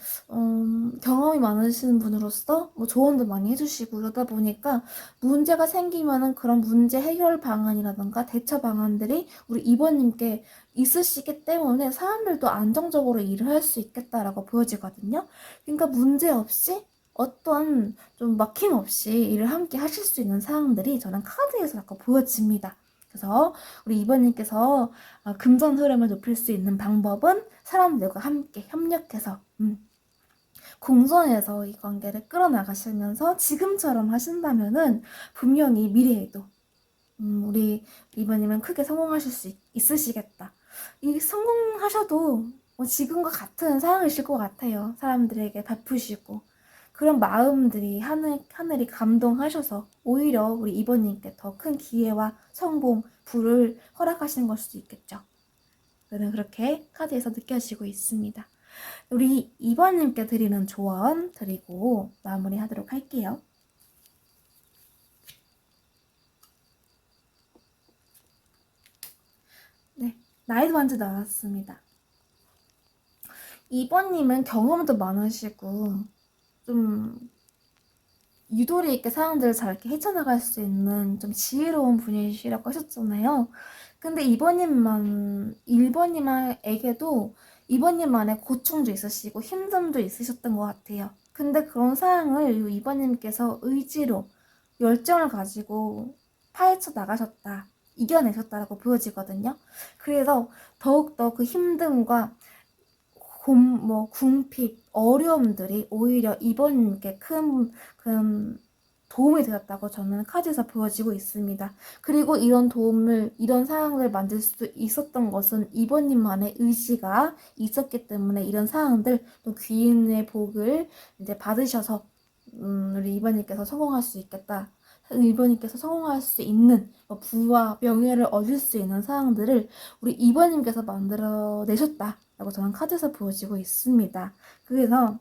경험이 많으신 분으로서 뭐 조언도 많이 해주시고 그러다 보니까 문제가 생기면은 그런 문제 해결 방안이라던가 대처 방안들이 우리 이번님께 있으시기 때문에 사람들도 안정적으로 일을 할 수 있겠다라고 보여지거든요. 그러니까 문제 없이 어떤 좀 막힘 없이 일을 함께 하실 수 있는 상황들이 저는 카드에서 아까 보여집니다. 그래서 우리 이번님께서 금전 흐름을 높일 수 있는 방법은 사람들과 함께 협력해서 공존해서 이 관계를 끌어나가시면서 지금처럼 하신다면은 분명히 미래에도 우리 이번님은 크게 성공하실 수 있으시겠다. 이 성공하셔도 지금과 같은 상황이실 것 같아요. 사람들에게 베푸시고 그런 마음들이 하늘이 감동하셔서 오히려 우리 이번님께 더 큰 기회와 성공, 부를 허락하시는 걸 수도 있겠죠. 저는 그렇게 카드에서 느껴지고 있습니다. 우리 이번님께 드리는 조언 드리고 마무리하도록 할게요. 네, 나이트 완즈 나왔습니다. 이번님은 경험도 많으시고 좀 유도리 있게 사람들을 잘 이렇게 헤쳐나갈 수 있는 좀 지혜로운 분이시라고 하셨잖아요. 근데 1번님에게도 2번님만의 고충도 있으시고 힘듦도 있으셨던 것 같아요. 근데 그런 상황을 2번님께서 의지로 열정을 가지고 파헤쳐 나가셨다. 이겨내셨다라고 보여지거든요. 그래서 더욱더 그 힘듦과 궁핍, 어려움들이 오히려 이번님께 큰 도움이 되었다고 저는 카드에서 보여지고 있습니다. 그리고 이런 상황을 만들 수 있었던 것은 이번님만의 의지가 있었기 때문에 이런 상황들, 또 귀인의 복을 이제 받으셔서, 우리 이번님께서 성공할 수 있겠다. 이번님께서 성공할 수 있는 부와 명예를 얻을 수 있는 상황들을 우리 이번님께서 만들어내셨다 라고 저는 카드에서 보여지고 있습니다. 그래서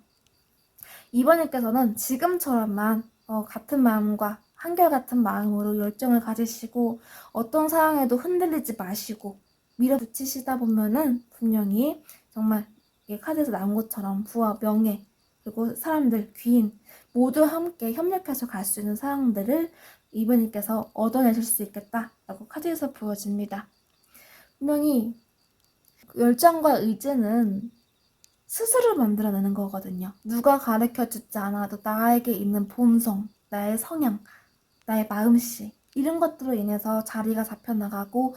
이번님께서는 지금처럼만 같은 마음과 한결같은 마음으로 열정을 가지시고 어떤 상황에도 흔들리지 마시고 밀어붙이시다 보면은 분명히 정말 카드에서 나온 것처럼 부와 명예 그리고 사람들, 귀인 모두 함께 협력해서 갈 수 있는 상황들을 이번님께서 얻어내실 수 있겠다라고 카드에서 보여집니다. 분명히 열정과 의지는 스스로 만들어내는 거거든요. 누가 가르쳐주지 않아도 나에게 있는 본성, 나의 성향, 나의 마음씨 이런 것들로 인해서 자리가 잡혀나가고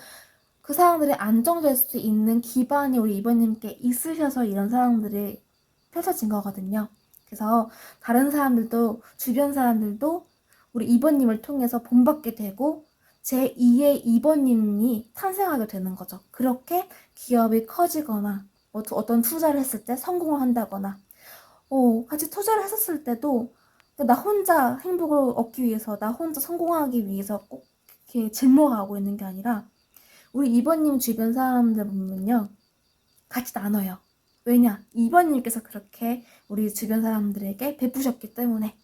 그 상황들이 안정될 수 있는 기반이 우리 이번님께 있으셔서 이런 상황들이 펼쳐진 거거든요. 그래서 다른 사람들도 주변 사람들도 우리 이번님을 통해서 본받게 되고 제2의 이번님이 탄생하게 되는 거죠. 그렇게 기업이 커지거나 어떤 투자를 했을 때 성공을 한다거나 같이 투자를 했었을 때도 나 혼자 행복을 얻기 위해서 나 혼자 성공하기 위해서 꼭 이렇게 짊어가고 있는 게 아니라 우리 이번님 주변 사람들 보면요 같이 나눠요. 왜냐? 이번님께서 그렇게 우리 주변 사람들에게 베푸셨기 때문에.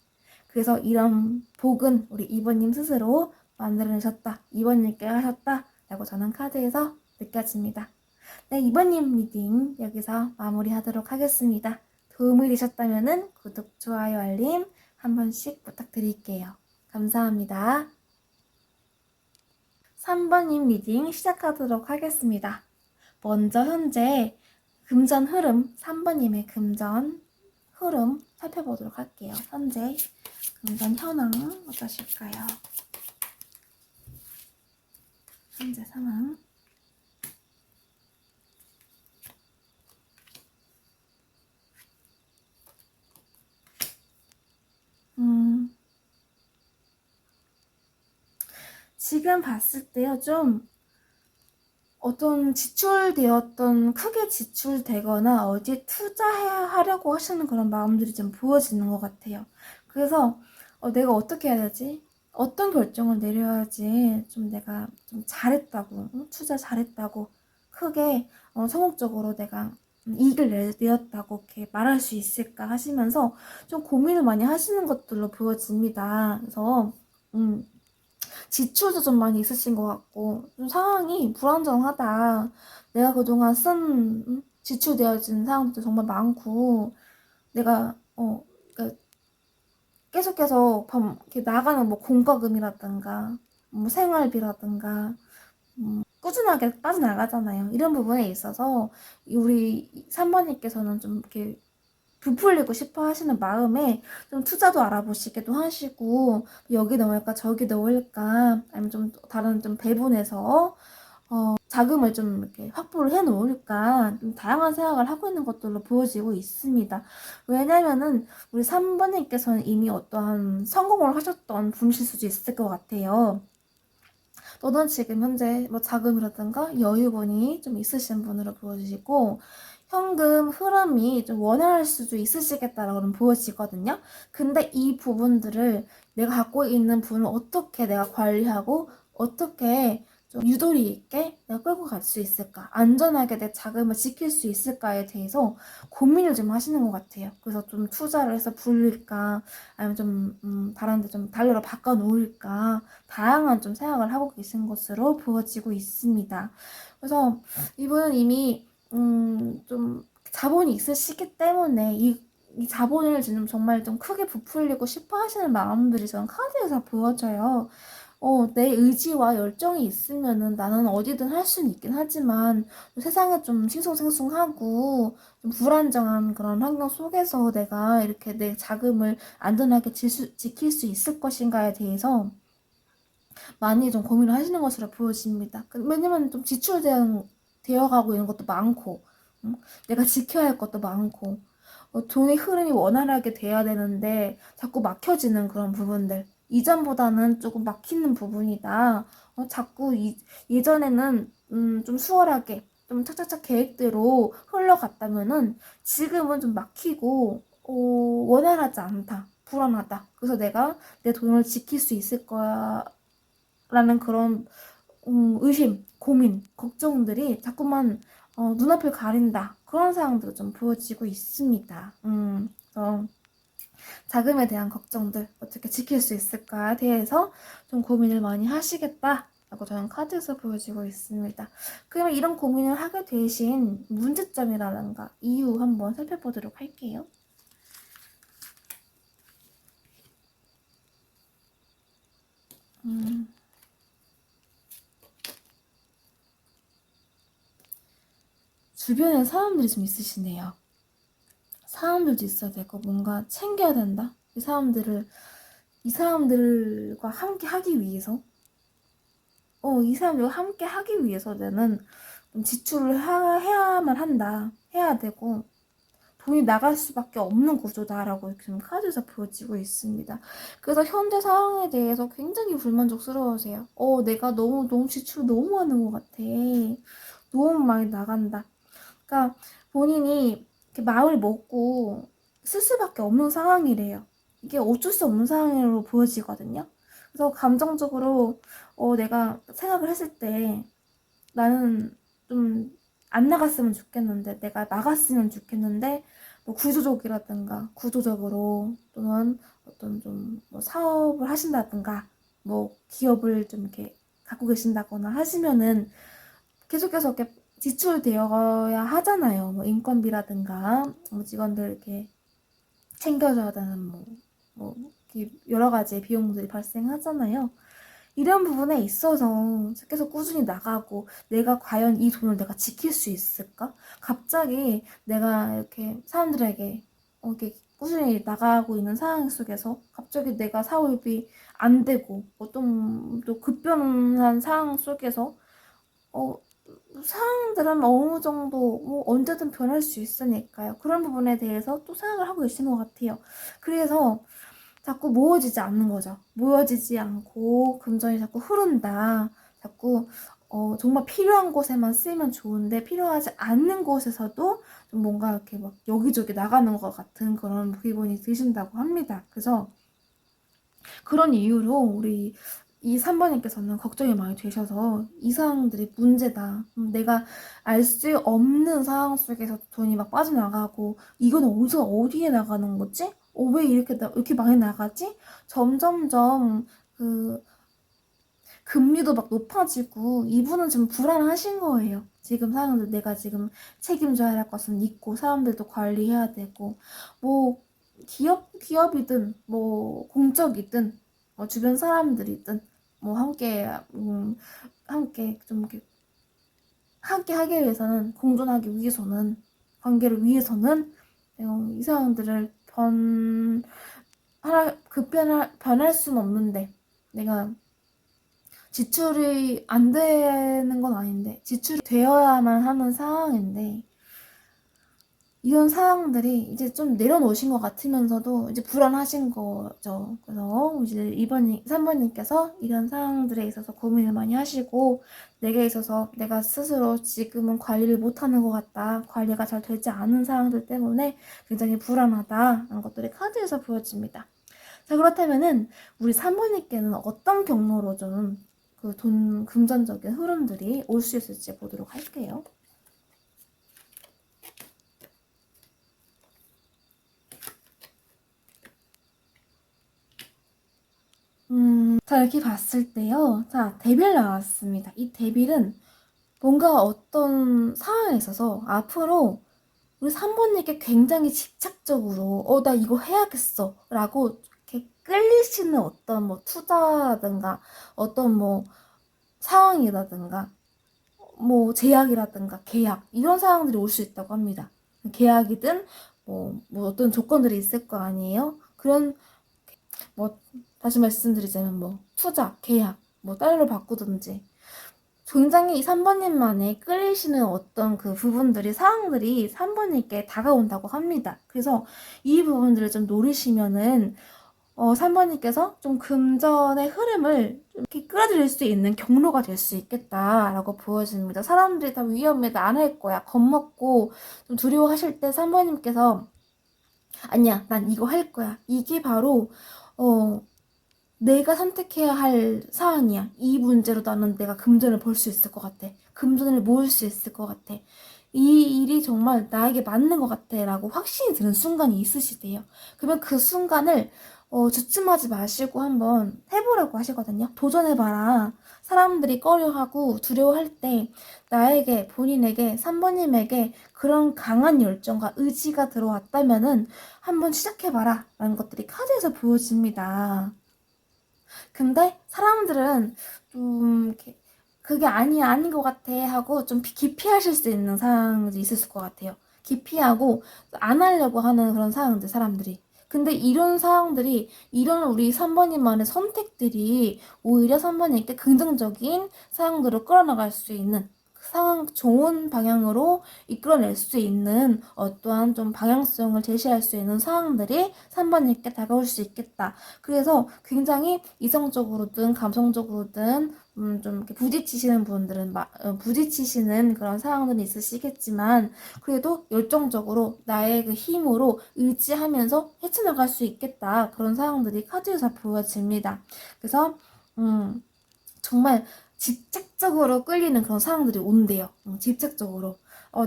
그래서 이런 복은 우리 이번님 스스로 만들어내셨다. 이번님께 하셨다. 라고 저는 카드에서 느껴집니다. 네, 이번님 리딩 여기서 마무리하도록 하겠습니다. 도움이 되셨다면 구독, 좋아요, 알림 한 번씩 부탁드릴게요. 감사합니다. 3번님 리딩 시작하도록 하겠습니다. 먼저 현재 금전 흐름, 3번님의 금전 흐름 살펴보도록 할게요. 현재 금전 현황 어떠실까요? 현재 상황. 지금 봤을 때요, 좀 어떤 지출되었던 크게 지출되거나 어디 투자하려고 하시는 그런 마음들이 좀 보여지는 것 같아요. 그래서 내가 어떻게 해야 되지? 어떤 결정을 내려야지 좀 내가 좀 잘했다고, 투자 잘했다고 크게 성공적으로 내가 이익을 내었다고 이렇게 말할 수 있을까 하시면서 좀 고민을 많이 하시는 것들로 보여집니다. 그래서 지출도 좀 많이 있으신 것 같고 좀 상황이 불안정하다. 내가 그동안 쓴 지출되어진 사항도 정말 많고 내가 그러니까 계속해서 이렇게 나가는 뭐 공과금이라든가 뭐 생활비라든가 꾸준하게 빠져나가잖아요. 이런 부분에 있어서 우리 3번님께서는 좀 이렇게 부풀리고 싶어 하시는 마음에 좀 투자도 알아보시기도 하시고 여기 넣을까 저기 넣을까 아니면 좀 다른 좀 배분해서 자금을 좀 이렇게 확보를 해 놓을까 좀 다양한 생각을 하고 있는 것들로 보여지고 있습니다. 왜냐면은 우리 3번님께서는 이미 어떠한 성공을 하셨던 분이실 수도 있을 것 같아요. 또는 지금 현재 뭐 자금이라든가 여유분이 좀 있으신 분으로 보여지고 현금 흐름이 좀 원활할 수도 있으시겠다라고 보여지거든요. 근데 이 부분들을 내가 갖고 있는 분을 어떻게 내가 관리하고 어떻게 좀 유도리 있게 내가 끌고 갈 수 있을까? 안전하게 내 자금을 지킬 수 있을까에 대해서 고민을 좀 하시는 것 같아요. 그래서 좀 투자를 해서 불릴까? 아니면 좀 다른 데 좀 달러로 바꿔 놓을까? 다양한 좀 생각을 하고 계신 것으로 보여지고 있습니다. 그래서 이분은 이미 좀 자본이 있으시기 때문에 이 자본을 지금 정말 좀 크게 부풀리고 싶어 하시는 마음들이 저는 카드에서 보여져요. 내 의지와 열정이 있으면은 나는 어디든 할 수는 있긴 하지만 세상에 좀 싱숭생숭하고 좀 불안정한 그런 환경 속에서 내가 이렇게 내 자금을 안전하게 지킬 수 있을 것인가에 대해서 많이 좀 고민을 하시는 것으로 보여집니다. 왜냐면 좀 지출되어가고 있는 것도 많고, 내가 지켜야 할 것도 많고, 돈의 흐름이 원활하게 돼야 되는데 자꾸 막혀지는 그런 부분들. 이전보다는 조금 막히는 부분이다. 자꾸 예전에는 좀 수월하게 좀 착착착 계획대로 흘러갔다면은 지금은 좀 막히고 원활하지 않다. 불안하다. 그래서 내가 내 돈을 지킬 수 있을 거야 라는 그런 의심, 고민, 걱정들이 자꾸만 눈앞을 가린다. 그런 상황들이 좀 보여지고 있습니다. 그래서 자금에 대한 걱정들 어떻게 지킬 수 있을까에 대해서 좀 고민을 많이 하시겠다. 라고 저는 카드에서 보여지고 있습니다. 그러면 이런 고민을 하게 되신 문제점이라든가 이유 한번 살펴보도록 할게요. 주변에 사람들이 좀 있으시네요. 사람들도 있어야 되고 뭔가 챙겨야 된다. 이 사람들과 함께 하기 위해서 이 사람들과 함께 하기 위해서 나는 지출을 해야만 한다. 해야 되고 돈이 나갈 수밖에 없는 구조다라고 지금 카드에서 보여지고 있습니다. 그래서 현재 상황에 대해서 굉장히 불만족스러우세요. 내가 너무 지출을 너무 하는 것 같아. 너무 많이 나간다. 그러니까 본인이 이렇게 마음을 먹고 쓸 수밖에 없는 상황이래요. 이게 어쩔 수 없는 상황으로 보여지거든요. 그래서 감정적으로 내가 생각을 했을 때 나는 좀 안 나갔으면 좋겠는데 내가 나갔으면 좋겠는데 뭐 구조적으로 또는 어떤 좀뭐 사업을 하신다든가 뭐 기업을 좀 이렇게 갖고 계신다거나 하시면은 계속해서 이렇게 지출되어야 하잖아요. 뭐 인건비라든가 뭐 직원들 이렇게 챙겨줘야 되는 뭐 여러 가지 비용들이 발생하잖아요. 이런 부분에 있어서 계속 꾸준히 나가고 내가 과연 이 돈을 내가 지킬 수 있을까? 갑자기 내가 이렇게 사람들에게 이렇게 꾸준히 나가고 있는 상황 속에서 갑자기 내가 사업이 안 되고 어떤 또 급변한 상황 속에서 상황들은 어느 정도 뭐 언제든 변할 수 있으니까요. 그런 부분에 대해서 또 생각을 하고 계신 것 같아요. 그래서 자꾸 모여지지 않는 거죠. 모여지지 않고 금전이 자꾸 흐른다. 자꾸 정말 필요한 곳에만 쓰이면 좋은데 필요하지 않는 곳에서도 좀 뭔가 이렇게 막 여기저기 나가는 것 같은 그런 기분이 드신다고 합니다. 그래서 그런 이유로 우리 이 3번님께서는 걱정이 많이 되셔서 이 상황들이 문제다. 내가 알 수 없는 상황 속에서 돈이 막 빠져나가고 이건 어디서 어디에 나가는 거지? 왜 이렇게 많이 나가지? 점점점 그 금리도 막 높아지고 이분은 좀 불안하신 거예요. 지금 사람들 내가 지금 책임져야 할 것은 있고 사람들도 관리해야 되고 뭐 기업이든 뭐 공적이든 뭐 주변 사람들이든 뭐 함께 좀 이렇게 함께 하기 위해서는 공존하기 위해서는 관계를 위해서는 이 상황들을 변할 수는 없는데 내가 지출이 안 되는 건 아닌데 지출이 되어야만 하는 상황인데 이런 상황들이 이제 좀 내려놓으신 것 같으면서도 이제 불안하신 거죠. 그래서 이제 3번님께서 이런 상황들에 있어서 고민을 많이 하시고 내게 있어서 내가 스스로 지금은 관리를 못하는 것 같다. 관리가 잘 되지 않은 상황들 때문에 굉장히 불안하다라는 것들이 카드에서 보여집니다. 자, 그렇다면은 우리 3번님께는 어떤 경로로 좀 그 금전적인 흐름들이 올 수 있을지 보도록 할게요. 자, 이렇게 봤을 때요. 자, 데빌 나왔습니다. 이 데빌은 뭔가 어떤 상황에 있어서 앞으로 우리 3번님께 굉장히 집착적으로 나 이거 해야겠어 라고 이렇게 끌리시는 어떤 뭐 투자라든가 어떤 뭐 상황이라든가 뭐 제약이라든가 계약 이런 상황들이 올 수 있다고 합니다. 계약이든 뭐 어떤 조건들이 있을 거 아니에요. 그런 뭐 다시 말씀드리자면 뭐 투자, 계약, 뭐 달러로 바꾸든지 굉장히 3번님만의 끌리시는 어떤 그 부분들이 사항들이 3번님께 다가온다고 합니다. 그래서 이 부분들을 좀 노리시면은 3번님께서 좀 금전의 흐름을 이렇게 끌어들일 수 있는 경로가 될 수 있겠다라고 보여집니다. 사람들이 다 위험해, 나 안 할 거야, 겁먹고 좀 두려워하실 때 3번님께서 아니야, 난 이거 할 거야. 이게 바로 내가 선택해야 할 사안이야. 이 문제로 나는 내가 금전을 벌 수 있을 것 같아. 금전을 모을 수 있을 것 같아. 이 일이 정말 나에게 맞는 것 같아 라고 확신이 드는 순간이 있으시대요. 그러면 그 순간을 주춤하지 마시고 한번 해보라고 하시거든요. 도전해봐라. 사람들이 꺼려하고 두려워할 때 나에게, 본인에게, 3번님에게 그런 강한 열정과 의지가 들어왔다면은 한번 시작해봐라 라는 것들이 카드에서 보여집니다. 근데 사람들은 좀 이렇게 그게 아닌 것 같아 하고 좀 기피하실 수 있는 상황이 있을 것 같아요. 기피하고 안 하려고 하는 그런 상황들, 사람들이. 근데 이런 상황들이, 이런 우리 3번님만의 선택들이 오히려 3번님께 긍정적인 상황들을 끌어나갈 수 있는 상황, 좋은 방향으로 이끌어낼 수 있는 어떠한 좀 방향성을 제시할 수 있는 상황들이 3번님께 다가올 수 있겠다. 그래서 굉장히 이성적으로든 감성적으로든 좀 이렇게 부딪히시는 분들은 부딪히시는 그런 상황들이 있으시겠지만 그래도 열정적으로 나의 그 힘으로 의지하면서 헤쳐나갈 수 있겠다. 그런 상황들이 카드에서 보여집니다. 그래서 정말 집착적으로 끌리는 그런 상황들이 온대요. 집착적으로.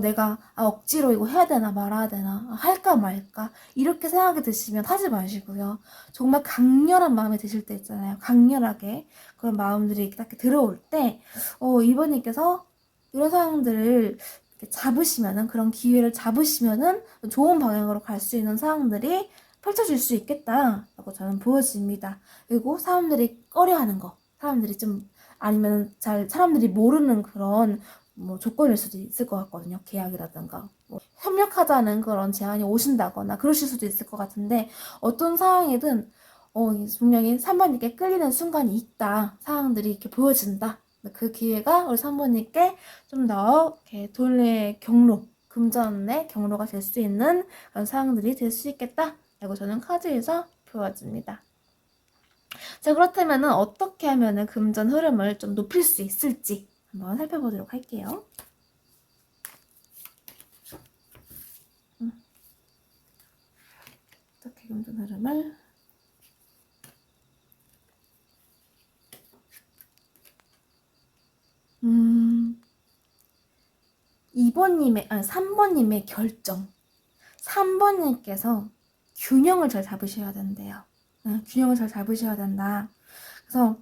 내가 억지로 이거 해야 되나 말아야 되나 할까 말까 이렇게 생각이 드시면 하지 마시고요. 정말 강렬한 마음이 드실 때 있잖아요. 강렬하게 그런 마음들이 딱 들어올 때 이번님께서 이런 상황들을 잡으시면은 그런 기회를 잡으시면은 좋은 방향으로 갈 수 있는 상황들이 펼쳐질 수 있겠다라고 저는 보여집니다. 그리고 사람들이 꺼려하는 거, 사람들이 좀 아니면 잘 사람들이 모르는 그런 뭐 조건일 수도 있을 것 같거든요. 계약이라든가 뭐 협력하자는 그런 제안이 오신다거나 그러실 수도 있을 것 같은데 어떤 상황이든 분명히 3번님께 끌리는 순간이 있다. 상황들이 이렇게 보여진다. 그 기회가 우리 3번님께 좀 더 이렇게 돈의 경로, 금전의 경로가 될 수 있는 그런 상황들이 될 수 있겠다. 라고 저는 카드에서 보여집니다. 자, 그렇다면은 어떻게 하면은 금전 흐름을 좀 높일 수 있을지 한번 살펴보도록 할게요. 어떻게 금전 흐름을 3번님의 결정. 3번님께서 균형을 잘 잡으셔야 된대요. 균형을 잘 잡으셔야 된다. 그래서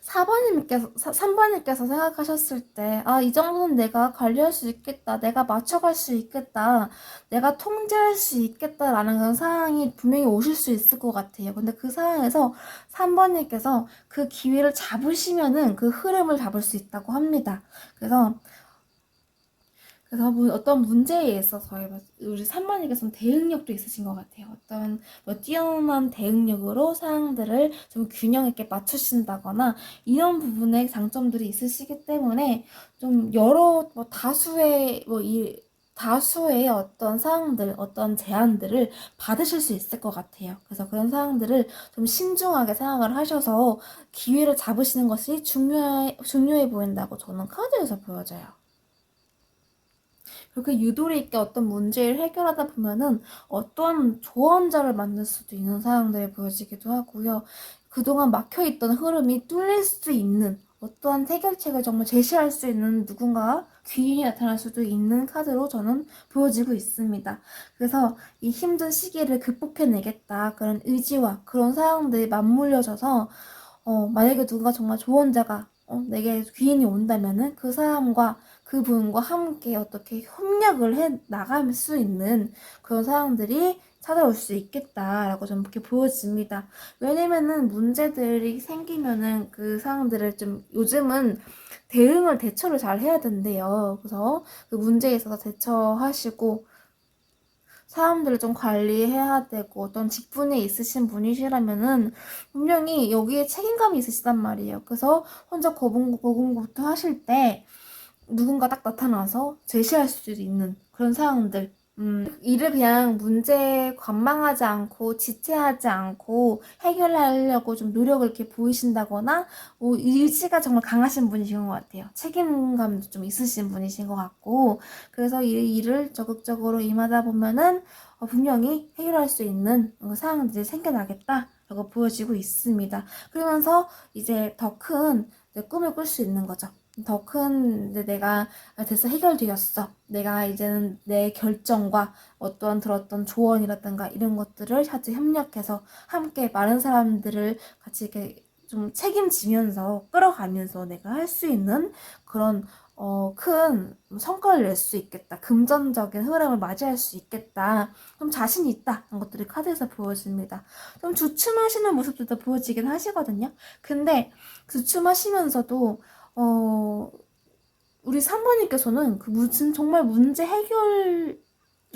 3번님께서 생각하셨을 때, 이 정도는 내가 관리할 수 있겠다. 내가 맞춰갈 수 있겠다. 내가 통제할 수 있겠다라는 그런 상황이 분명히 오실 수 있을 것 같아요. 근데 그 상황에서 3번님께서 그 기회를 잡으시면은 그 흐름을 잡을 수 있다고 합니다. 그래서 어떤 문제에 있어서 우리 3번님께서는 대응력도 있으신 것 같아요. 어떤 뛰어난 대응력으로 상황들을 좀 균형 있게 맞추신다거나 이런 부분에 장점들이 있으시기 때문에 좀 여러 다수의 어떤 사항들, 어떤 제안들을 받으실 수 있을 것 같아요. 그래서 그런 사항들을 좀 신중하게 생각을 하셔서 기회를 잡으시는 것이 중요해 보인다고 저는 카드에서 보여져요. 그렇게 유도리 있게 어떤 문제를 해결하다 보면은 어떤 조언자를 만날 수도 있는 상황들이 보여지기도 하고요. 그동안 막혀있던 흐름이 뚫릴 수 있는 어떠한 해결책을 정말 제시할 수 있는 누군가 귀인이 나타날 수도 있는 카드로 저는 보여지고 있습니다. 그래서 이 힘든 시기를 극복해내겠다 그런 의지와 그런 상황들이 맞물려져서 만약에 누군가 정말 조언자가 내게 귀인이 온다면은 그 사람과 그분과 함께 어떻게 협력을 해 나갈 수 있는 그런 상황들이 찾아올 수 있겠다라고 좀 이렇게 보여집니다. 왜냐면은 문제들이 생기면은 그 상황들을 좀 요즘은 대처를 잘 해야 된대요. 그래서 그 문제에 있어서 대처하시고 사람들을 좀 관리해야 되고 어떤 직분에 있으신 분이시라면은 분명히 여기에 책임감이 있으시단 말이에요. 그래서 혼자 고군고투 하실 때 누군가 딱 나타나서 제시할 수도 있는 그런 상황들. 이를 그냥 문제에 관망하지 않고 지체하지 않고 해결하려고 좀 노력을 이렇게 보이신다거나 의지가 정말 강하신 분이신 것 같아요. 책임감도 좀 있으신 분이신 것 같고 그래서 이 일을 적극적으로 임하다 보면은 분명히 해결할 수 있는 상황들이 생겨나겠다라고 보여지고 있습니다. 그러면서 이제 더 큰 꿈을 꿀 수 있는 거죠. 더 큰 내가 됐어 해결되었어. 내가 이제는 내 결정과 어떠한 들었던 조언이라든가 이런 것들을 같이 협력해서 함께 많은 사람들을 같이 이렇게 좀 책임지면서 끌어가면서 내가 할 수 있는 그런 큰 성과를 낼 수 있겠다. 금전적인 흐름을 맞이할 수 있겠다. 좀 자신이 있다. 이런 것들이 카드에서 보여집니다. 좀 주춤하시는 모습들도 보여지긴 하시거든요. 근데 주춤하시면서도 우리 3번님께서는 그 정말 문제 해결을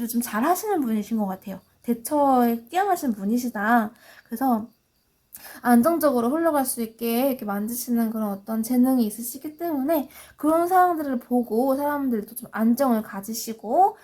좀 잘 하시는 분이신 것 같아요. 대처에 뛰어나신 분이시다. 그래서 안정적으로 흘러갈 수 있게 이렇게 만드시는 그런 어떤 재능이 있으시기 때문에 그런 상황들을 보고 사람들도 좀 안정을 가지시고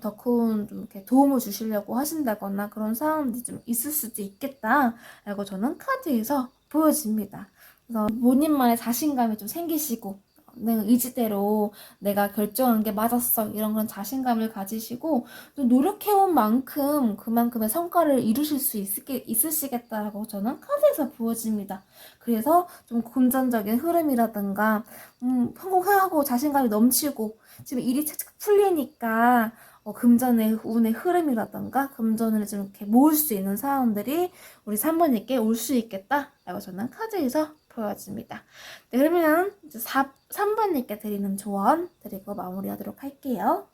더 큰 좀 이렇게 도움을 주시려고 하신다거나 그런 상황들이 좀 있을 수도 있겠다라고 저는 카드에서 보여집니다. 그래서 본인만의 자신감이 좀 생기시고 내 의지대로 내가 결정한 게 맞았어 이런 그런 자신감을 가지시고 또 노력해온 만큼 그만큼의 성과를 이루실 수 있으시겠다라고 저는 카드에서 보여집니다. 그래서 좀 금전적인 흐름이라든가 성공하고 자신감이 넘치고 지금 일이 착착 풀리니까 금전의 운의 흐름이라든가 금전을 좀 이렇게 모을 수 있는 상황들이 우리 3번님께 올 수 있겠다라고 저는 카드에서 보여집니다. 네, 그러면 이제 3번님께 드리는 조언 드리고 마무리하도록 할게요.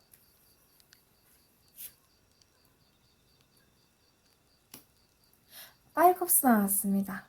파이컵스 나왔습니다.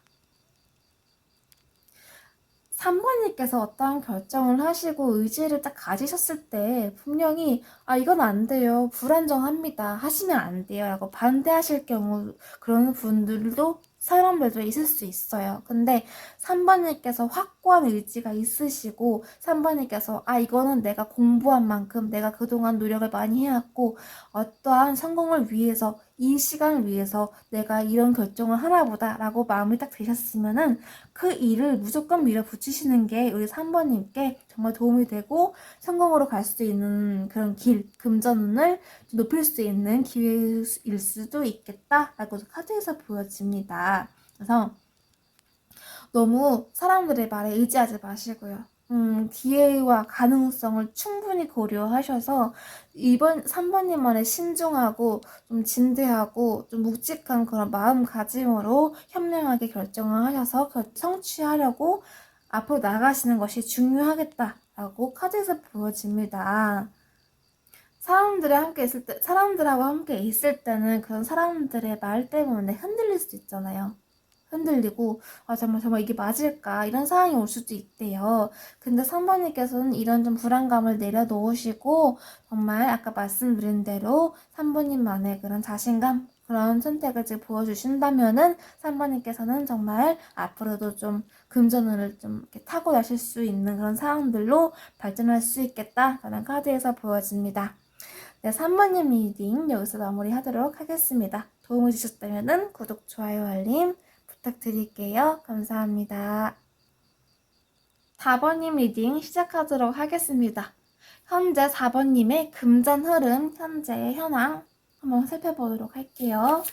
3번님께서 어떠한 결정을 하시고 의지를 딱 가지셨을 때 분명히 이건 안 돼요. 불안정합니다. 하시면 안 돼요. 라고 반대하실 경우 그런 분들도 사람들도 있을 수 있어요. 근데 3번님께서 확고한 의지가 있으시고 3번님께서 이거는 내가 공부한 만큼 내가 그동안 노력을 많이 해왔고 어떠한 성공을 위해서 이 시간을 위해서 내가 이런 결정을 하나보다 라고 마음이 딱 드셨으면은 그 일을 무조건 밀어붙이시는 게 우리 3번님께 정말 도움이 되고 성공으로 갈 수 있는 그런 길, 금전운을 높일 수 있는 기회일 수도 있겠다라고 카드에서 보여집니다. 그래서 너무 사람들의 말에 의지하지 마시고요. 기회와 가능성을 충분히 고려하셔서 이번 3번님만의 신중하고 좀 진대하고 좀 묵직한 그런 마음가짐으로 현명하게 결정을 하셔서 성취하려고 앞으로 나가시는 것이 중요하겠다라고 카드에서 보여집니다. 사람들하고 함께 있을 때는 그런 사람들의 말 때문에 흔들릴 수 있잖아요. 흔들리고 정말 이게 맞을까 이런 상황이 올 수도 있대요. 근데 3번님께서는 이런 좀 불안감을 내려놓으시고 정말 아까 말씀드린 대로 3번님만의 그런 자신감 그런 선택을 지금 보여주신다면은 3번님께서는 정말 앞으로도 좀 금전운을 좀 이렇게 타고 나실 수 있는 그런 상황들로 발전할 수 있겠다라는 카드에서 보여집니다. 네, 3번님 리딩 여기서 마무리하도록 하겠습니다. 도움이 되셨다면 구독, 좋아요, 알림 부탁드릴게요. 감사합니다. 4번님 리딩 시작하도록 하겠습니다. 현재 4번님의 금전 흐름, 현재 현황 한번 살펴보도록 할게요.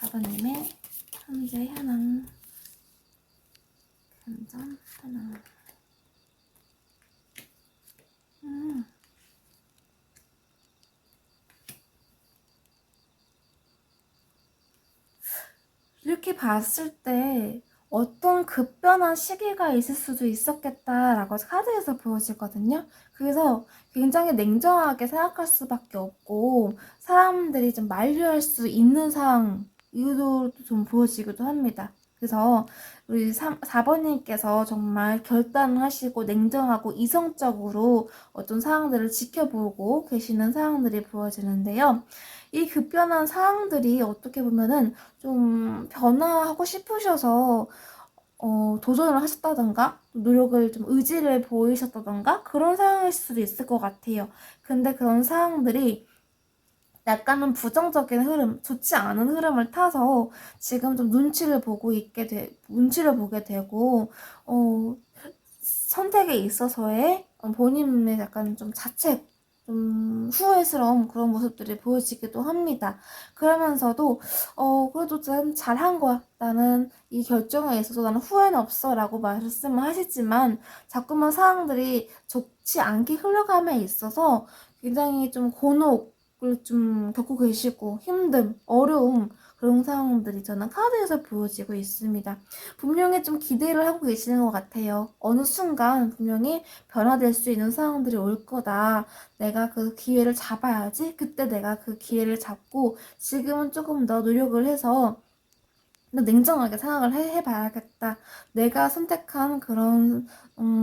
4번님의 현재 현황, 금전 현황. 이렇게 봤을 때 어떤 급변한 시기가 있을 수도 있었겠다라고 카드에서 보여지거든요. 그래서 굉장히 냉정하게 생각할 수밖에 없고 사람들이 좀 만류할 수 있는 상황 이유도 좀 보여지기도 합니다. 그래서 우리 4번님께서 정말 결단을 하시고 냉정하고 이성적으로 어떤 상황들을 지켜보고 계시는 상황들이 보여지는데요. 이 급변한 상황들이 어떻게 보면은 좀 변화하고 싶으셔서 도전을 하셨다던가 노력을 좀 의지를 보이셨다던가 그런 상황일 수도 있을 것 같아요. 근데 그런 상황들이 약간은 부정적인 흐름, 좋지 않은 흐름을 타서 지금 좀 눈치를 보게 되고, 선택에 있어서의 본인의 약간 좀 자책, 좀 후회스러운 그런 모습들이 보여지기도 합니다. 그러면서도, 그래도 좀 잘한 거야. 나는 이 결정에 있어서 나는 후회는 없어. 라고 말씀을 하시지만, 자꾸만 상황들이 좋지 않게 흘러감에 있어서 굉장히 좀 곤혹, 좀 겪고 계시고 힘듦, 어려움 그런 상황들이 저는 카드에서 보여지고 있습니다. 분명히 좀 기대를 하고 계시는 것 같아요. 어느 순간 분명히 변화될 수 있는 상황들이 올 거다. 내가 그 기회를 잡아야지. 그때 내가 그 기회를 잡고 지금은 조금 더 노력을 해서 냉정하게 생각을 해봐야겠다. 내가 선택한 그런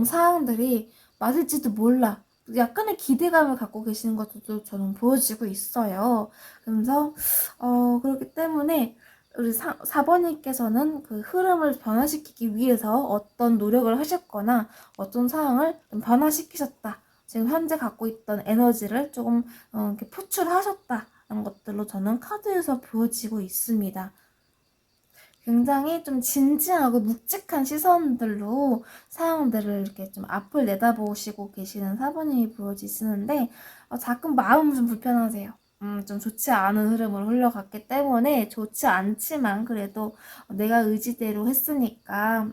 상황들이 맞을지도 몰라. 약간의 기대감을 갖고 계시는 것도 저는 보여지고 있어요. 그래서 그렇기 때문에 우리 4번님께서는 그 흐름을 변화시키기 위해서 어떤 노력을 하셨거나 어떤 상황을 좀 변화시키셨다. 지금 현재 갖고 있던 에너지를 조금 이렇게 포출하셨다는 것들로 저는 카드에서 보여지고 있습니다. 굉장히 좀 진지하고 묵직한 시선들로 상황들을 이렇게 좀 앞을 내다보시고 계시는 4번님이 보여지시는데 가끔 마음은 좀 불편하세요. 좀 좋지 않은 흐름으로 흘러갔기 때문에 좋지 않지만 그래도 내가 의지대로 했으니까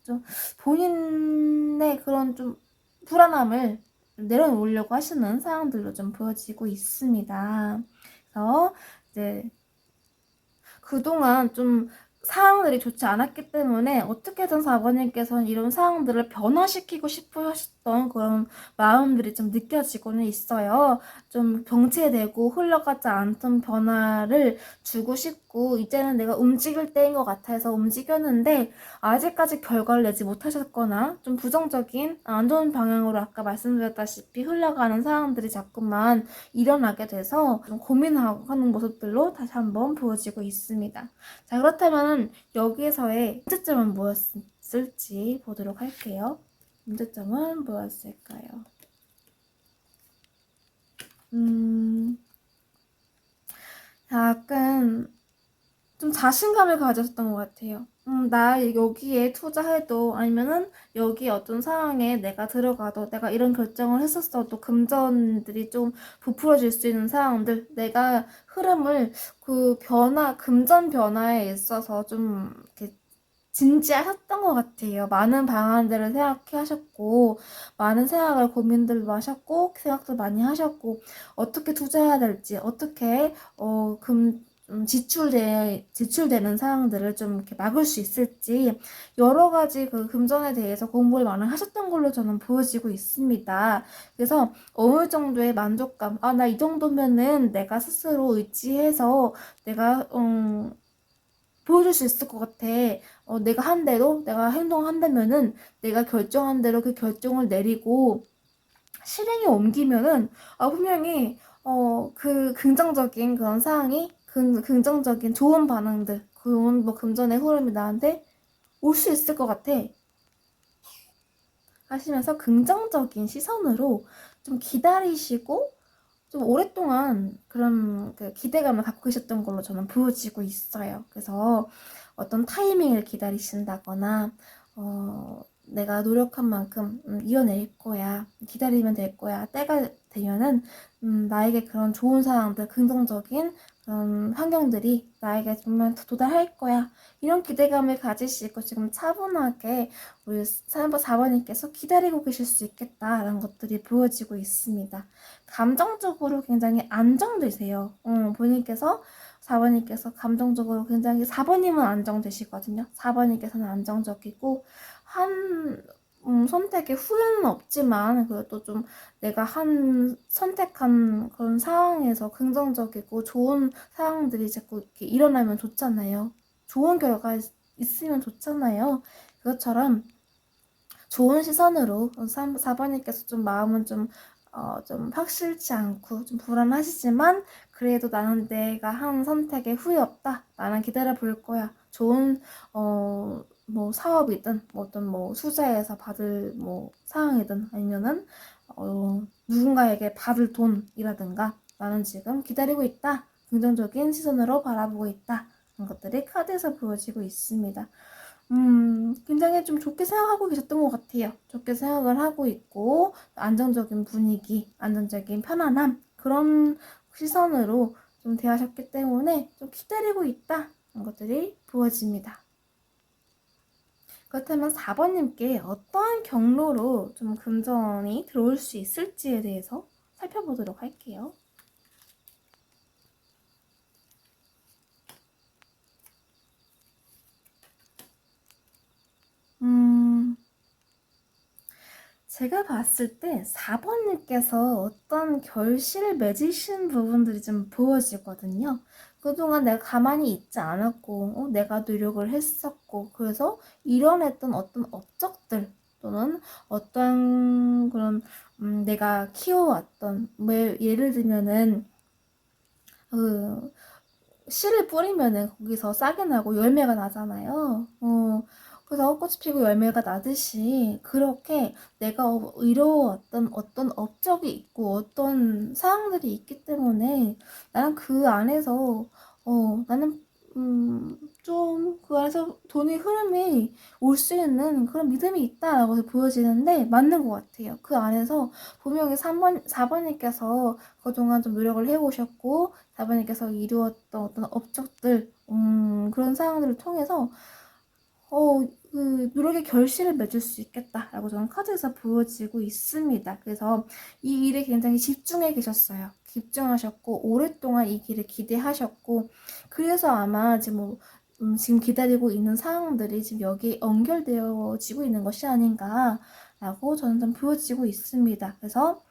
좀 본인의 그런 좀 불안함을 내려놓으려고 하시는 상황들로 좀 보여지고 있습니다. 그래서 이제 그동안 좀 상황들이 좋지 않았기 때문에 어떻게든 4번님께서는 이런 상황들을 변화시키고 싶어 하셨던 그런 마음들이 좀 느껴지고는 있어요. 좀 정체되고 흘러가지 않던 변화를 주고 싶고 이제는 내가 움직일 때인 것 같아서 움직였는데 아직까지 결과를 내지 못하셨거나 좀 부정적인 안 좋은 방향으로 아까 말씀드렸다시피 흘러가는 상황들이 자꾸만 일어나게 돼서 좀 고민하는 모습들로 다시 한번 보여지고 있습니다. 자, 그렇다면 여기에서의 문제점은 뭐였을지 보도록 할게요. 문제점은 뭐였을까요? 약간 좀 자신감을 가졌던 것 같아요. 나 여기에 투자해도 아니면은 여기 어떤 상황에 내가 들어가도 내가 이런 결정을 했었어도 금전들이 좀 부풀어질 수 있는 상황들, 내가 흐름을 금전 변화에 있어서 좀 이렇게 진지하셨던 것 같아요. 많은 방안들을 생각해 하셨고, 많은 생각을 고민들도 하셨고, 생각도 많이 하셨고, 어떻게 투자해야 될지, 어떻게, 지출되는 사항들을 좀 이렇게 막을 수 있을지, 여러 가지 그 금전에 대해서 공부를 많이 하셨던 걸로 저는 보여지고 있습니다. 그래서 어느 정도의 만족감, 나 이 정도면은 내가 스스로 의지해서 내가, 보여줄 수 있을 것 같아. 내가 한 대로, 내가 행동한다면은, 내가 결정한 대로 그 결정을 내리고, 실행에 옮기면은, 분명히, 그 긍정적인 그런 상황이, 긍정적인 좋은 반응들, 좋은 뭐 금전의 흐름이 나한테 올 수 있을 것 같아. 하시면서 긍정적인 시선으로 좀 기다리시고, 좀 오랫동안 그런 그 기대감을 갖고 계셨던 걸로 저는 보여지고 있어요. 그래서 어떤 타이밍을 기다리신다거나, 내가 노력한 만큼 이뤄낼 거야. 기다리면 될 거야. 때가 되면은, 나에게 그런 좋은 상황들, 긍정적인 그런 환경들이 나에게 정말 도달할 거야. 이런 기대감을 가지시고 지금 차분하게 우리 4번님께서 기다리고 계실 수 있겠다라는 것들이 보여지고 있습니다. 감정적으로 굉장히 안정되세요. 본인께서 4번님께서 감정적으로 굉장히 4번님은 안정되시거든요. 4번님께서는 안정적이고 한 선택의 후회는 없지만 그래도 좀 내가 선택한 그런 상황에서 긍정적이고 좋은 상황들이 자꾸 이렇게 일어나면 좋잖아요. 좋은 결과 있으면 좋잖아요. 그것처럼 좋은 시선으로 4번님께서 좀 마음은 좀 확실치 않고 좀 불안하시지만 그래도 나는 내가 한 선택에 후회 없다. 나는 기다려 볼 거야. 좋은 뭐 사업이든 뭐 어떤 뭐 투자에서 받을 뭐 상황이든 아니면은 누군가에게 받을 돈이라든가 나는 지금 기다리고 있다. 긍정적인 시선으로 바라보고 있다. 그런 것들이 카드에서 보여지고 있습니다. 굉장히 좀 좋게 생각하고 계셨던 것 같아요. 좋게 생각을 하고 있고, 안정적인 분위기, 안정적인 편안함, 그런 시선으로 좀 대하셨기 때문에 좀 기다리고 있다. 그런 것들이 보여집니다. 그렇다면 4번님께 어떠한 경로로 좀 금전이 들어올 수 있을지에 대해서 살펴보도록 할게요. 제가 봤을 때 4번님께서 어떤 결실을 맺으신 부분들이 좀 보여지거든요. 그동안 내가 가만히 있지 않았고, 내가 노력을 했었고, 그래서 이뤄냈던 어떤 업적들, 또는 어떤 그런, 내가 키워왔던, 예를 들면은, 그, 씨를 뿌리면은 거기서 싹이 나고 열매가 나잖아요. 그래서 꽃이 피고 열매가 나듯이 그렇게 내가 이뤄왔던 어떤 업적이 있고 어떤 사항들이 있기 때문에 나는 그 안에서 나는 좀 그 안에서 돈의 흐름이 올 수 있는 그런 믿음이 있다라고 보여지는데 맞는 것 같아요. 그 안에서 분명히 4번님께서 그동안 좀 노력을 해오셨고 4번님께서 이루었던 어떤 업적들 그런 상황들을 통해서 그 노력의 결실을 맺을 수 있겠다라고 저는 카드에서 보여지고 있습니다. 그래서 이 일에 굉장히 집중해 계셨어요. 집중하셨고 오랫동안 이 길을 기대하셨고 그래서 아마 지금 기다리고 있는 상황들이 지금 여기에 연결되어지고 있는 것이 아닌가라고 저는 좀 보여지고 있습니다. 그래서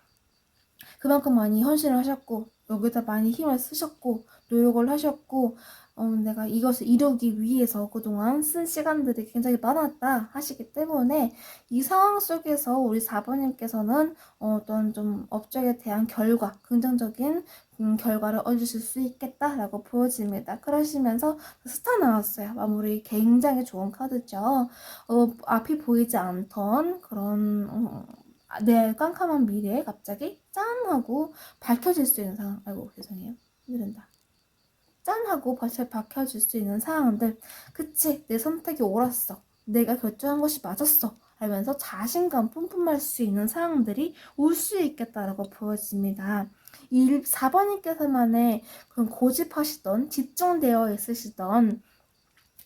그만큼 많이 헌신을 하셨고 여기다 많이 힘을 쓰셨고 노력을 하셨고 내가 이것을 이루기 위해서 그동안 쓴 시간들이 굉장히 많았다 하시기 때문에 이 상황 속에서 우리 4번님께서는 어떤 좀 업적에 대한 결과, 긍정적인 결과를 얻으실 수 있겠다라고 보여집니다. 그러시면서 스타 나왔어요. 마무리 굉장히 좋은 카드죠. 앞이 보이지 않던 그런 내 깜깜한 미래에 갑자기 짠 하고 밝혀질 수 있는 상황. 아이고 죄송해요. 힘들다. 짠 하고 발차를 박혀줄 수 있는 상황들. 그치, 내 선택이 옳았어. 내가 결정한 것이 맞았어. 하면서 자신감 뿜뿜할 수 있는 상황들이 올 수 있겠다라고 보여집니다. 4번님께서만의 그런 고집하시던, 집중되어 있으시던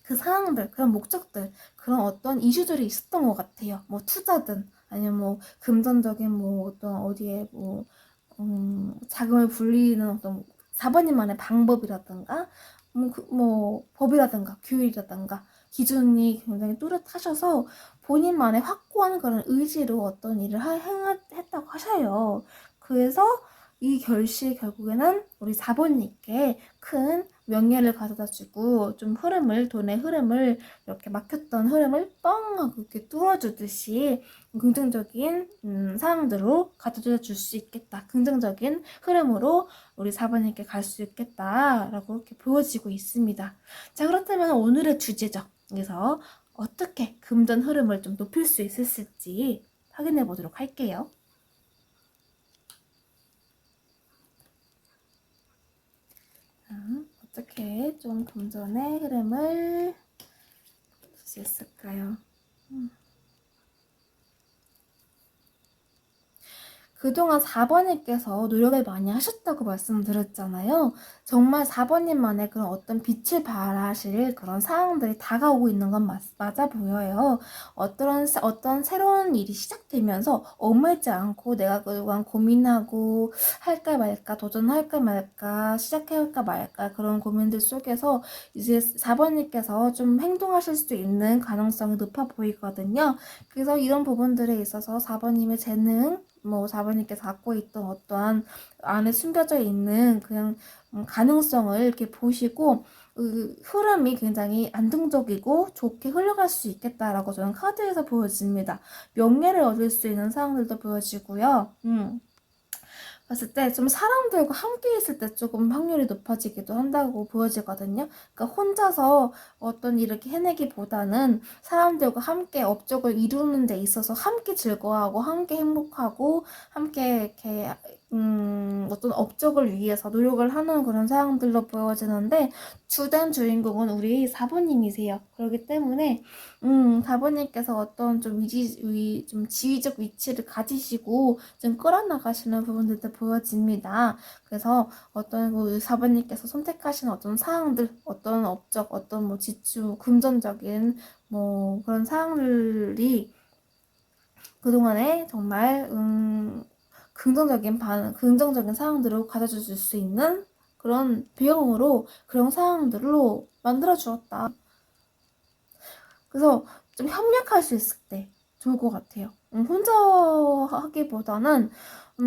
그 상황들, 그런 목적들, 그런 어떤 이슈들이 있었던 것 같아요. 뭐 투자든, 아니면 뭐 금전적인 뭐 어떤 어디에 뭐 자금을 불리는 어떤 4번님만의 방법이라든가 뭐 법이라든가 규율이라든가 기준이 굉장히 뚜렷하셔서 본인만의 확고한 그런 의지로 어떤 일을 했다고 하셔요. 그래서 이 결실 결국에는 우리 4번님께 큰 명예를 가져다주고 좀 돈의 흐름을 이렇게 막혔던 흐름을 뻥 하고 이렇게 뚫어주듯이 긍정적인 상황들로 가져다 줄 수 있겠다. 긍정적인 흐름으로 우리 4번님께 갈 수 있겠다라고 이렇게 보여지고 있습니다. 자, 그렇다면 오늘의 주제죠. 그래서 어떻게 금전 흐름을 좀 높일 수 있을지 확인해 보도록 할게요. 어떻게 좀 금전의 흐름을 볼 수 있을까요? 그동안 4번님께서 노력을 많이 하셨다고 말씀드렸잖아요. 정말 4번님만의 그런 어떤 빛을 발하실 그런 상황들이 다가오고 있는 건 맞아 보여요. 어떤 새로운 일이 시작되면서 엄하지 않고 내가 그동안 고민하고 할까 말까, 도전할까 말까, 시작할까 말까 그런 고민들 속에서 이제 4번님께서 좀 행동하실 수 있는 가능성이 높아 보이거든요. 그래서 이런 부분들에 있어서 4번님의 재능, 뭐 4번님께서 갖고 있던 어떠한 안에 숨겨져 있는 그냥 가능성을 이렇게 보시고 흐름이 굉장히 안정적이고 좋게 흘러갈 수 있겠다라고 저는 카드에서 보여집니다. 명예를 얻을 수 있는 상황들도 보여지고요. 봤을 때 좀 사람들과 함께 있을 때 조금 확률이 높아지기도 한다고 보여지거든요. 그러니까 혼자서 어떤 일을 이렇게 해내기보다는 사람들과 함께 업적을 이루는 데 있어서 함께 즐거워하고 함께 행복하고 함께 이렇게 어떤 업적을 위해서 노력을 하는 그런 상황들로 보여지는데 주된 주인공은 우리 4번님이세요. 그렇기 때문에 4번님께서 어떤 좀 좀 지위적 위치를 가지시고 좀 끌어나가시는 부분들도 보여집니다. 그래서 어떤 4번님께서 선택하신 어떤 사항들, 어떤 업적, 어떤 뭐 지출, 금전적인 뭐 그런 사항들이 그동안에 정말 긍정적인 상황들을 가져줄 수 있는 그런 배경으로 그런 상황들로 만들어 주었다. 그래서 좀 협력할 수 있을 때 좋을 것 같아요. 혼자 하기보다는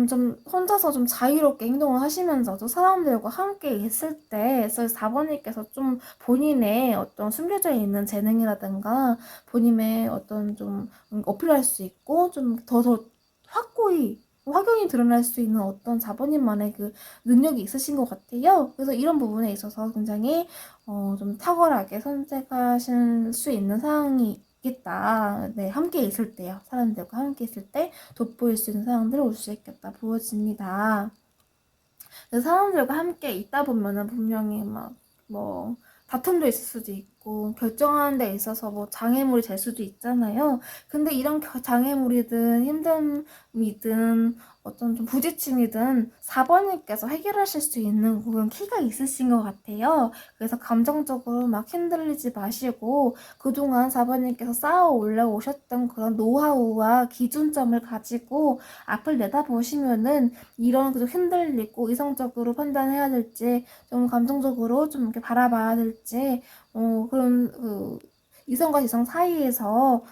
좀 혼자서 좀 자유롭게 행동을 하시면서도 사람들과 함께 있을 때 4번님께서 좀 본인의 어떤 숨겨져 있는 재능이라든가 본인의 어떤 좀 어필할 수 있고 좀 더 확고히 확연히 드러날 수 있는 어떤 4번님만의 그 능력이 있으신 것 같아요. 그래서 이런 부분에 있어서 굉장히 좀 탁월하게 선택하실 수 있는 상황이 있겠다. 네, 함께 있을 때요. 사람들과 함께 있을 때 돋보일 수 있는 상황들이 올 수 있겠다. 보여집니다. 사람들과 함께 있다 보면은 분명히 뭐 다툼도 있을 수도 있고 결정하는 데 있어서 뭐 장애물이 될 수도 있잖아요. 근데 이런 장애물이든 힘듦이든 어떤 좀 부딪힘이든 4번님께서 해결하실 수 있는 그런 키가 있으신 것 같아요. 그래서 감정적으로 막 흔들리지 마시고 그동안 4번님께서 쌓아 올라오셨던 그런 노하우와 기준점을 가지고 앞을 내다보시면은 이런 그 흔들리고 이성적으로 판단해야 될지 좀 감정적으로 좀 이렇게 바라봐야 될지 그런 이성과 이성 사이에서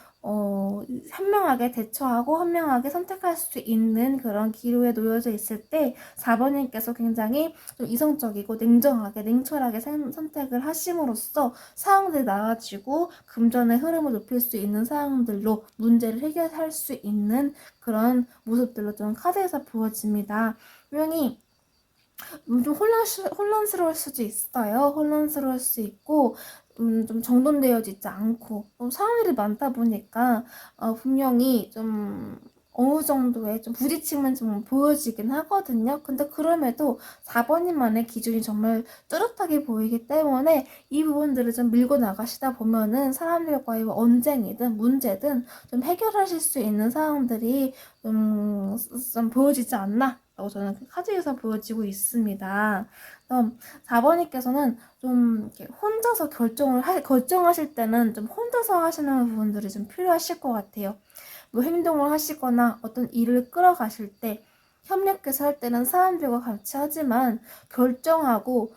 현명하게 대처하고 현명하게 선택할 수 있는 그런 기로에 놓여져 있을 때 4번님께서 굉장히 좀 이성적이고 냉정하게 냉철하게 선택을 하심으로써 상황들이 나아지고 금전의 흐름을 높일 수 있는 상황들로 문제를 해결할 수 있는 그런 모습들로 좀 카드에서 보여집니다. 분명히 좀 혼란스러울 수도 있어요. 혼란스러울 수 있고, 좀 정돈되어지지 않고, 사람들이 많다 보니까, 분명히 좀, 어느 정도의 좀 부딪힘은 좀 보여지긴 하거든요. 근데 그럼에도 4번님만의 기준이 정말 뚜렷하게 보이기 때문에 이 부분들을 좀 밀고 나가시다 보면은 사람들과의 언쟁이든 문제든 좀 해결하실 수 있는 상황들이 좀 보여지지 않나? 라고 저는 카드에서 보여지고 있습니다. 4번님께서는 좀 이렇게 혼자서 결정하실 때는 좀 혼자서 하시는 부분들이 좀 필요하실 것 같아요. 뭐 행동을 하시거나 어떤 일을 끌어가실 때 협력해서 할 때는 사람들과 같이 하지만 결정하고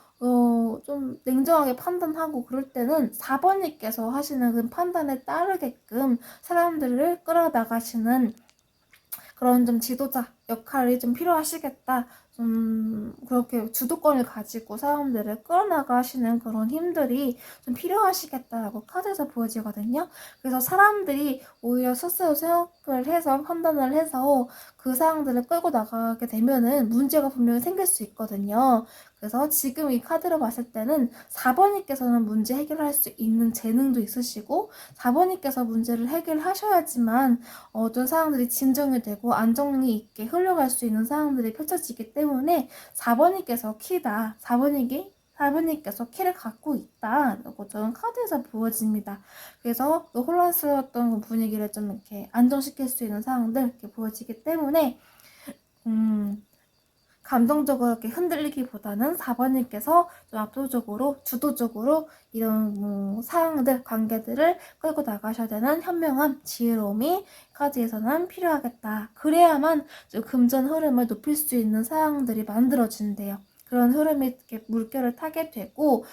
좀 냉정하게 판단하고 그럴 때는 4번님께서 하시는 그 판단에 따르게끔 사람들을 끌어나가시는 그런 좀 지도자 역할이 좀 필요하시겠다. 좀 그렇게 주도권을 가지고 사람들을 끌어나가시는 그런 힘들이 좀 필요하시겠다라고 카드에서 보여지거든요. 그래서 사람들이 오히려 스스로 생각을 해서 판단을 해서 그 상황들을 끌고 나가게 되면은 문제가 분명히 생길 수 있거든요. 그래서 지금 이 카드로 봤을 때는 4번님께서는 문제 해결할 수 있는 재능도 있으시고 4번님께서 문제를 해결하셔야지만 어떤 상황들이 진정이 되고 안정이 있게 흘러갈 수 있는 상황들이 펼쳐지기 때문에 4번님께서 키다. 4번님께서 키를 갖고 있다. 라고 저는 카드에서 보여집니다. 그래서 그 혼란스러웠던 분위기를 좀 이렇게 안정시킬 수 있는 상황들 이렇게 보여지기 때문에 감정적으로 이렇게 흔들리기보다는 4번님께서 좀 압도적으로, 주도적으로 이런 상황들, 관계들을 끌고 나가셔야 되는 현명함, 지혜로움이 카드에서는 필요하겠다. 그래야만 좀 금전 흐름을 높일 수 있는 상황들이 만들어진대요. 그런 흐름이 이렇게 물결을 타게 되고,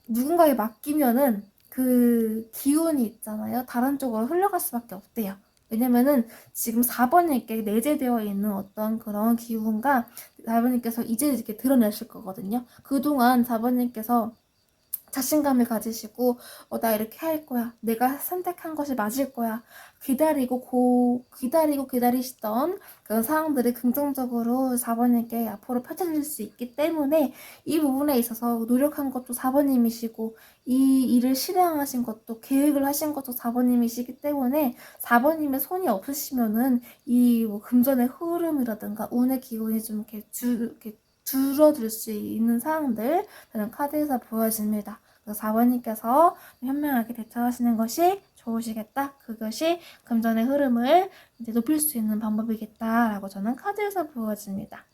누군가에 맡기면은 그 기운이 있잖아요. 다른 쪽으로 흘러갈 수밖에 없대요. 왜냐면은 지금 4번님께 내재되어 있는 어떤 그런 기운과 4번님께서 이제 이렇게 드러내실 거거든요. 그동안 4번님께서 자신감을 가지시고 나 이렇게 할 거야. 내가 선택한 것이 맞을 거야. 기다리시던 그런 상황들이 긍정적으로 4번님께 앞으로 펼쳐질 수 있기 때문에 이 부분에 있어서 노력한 것도 4번님이시고 이 일을 실행하신 것도 계획을 하신 것도 4번님이시기 때문에 4번님의 손이 없으시면은 이뭐 금전의 흐름이라든가 운의 기운이 좀 이렇게 줄어들 수 있는 상황들 저는 카드에서 보여집니다. 4번님께서 현명하게 대처하시는 것이 좋으시겠다. 그것이 금전의 흐름을 이제 높일 수 있는 방법이겠다라고 저는 카드에서 보여집니다.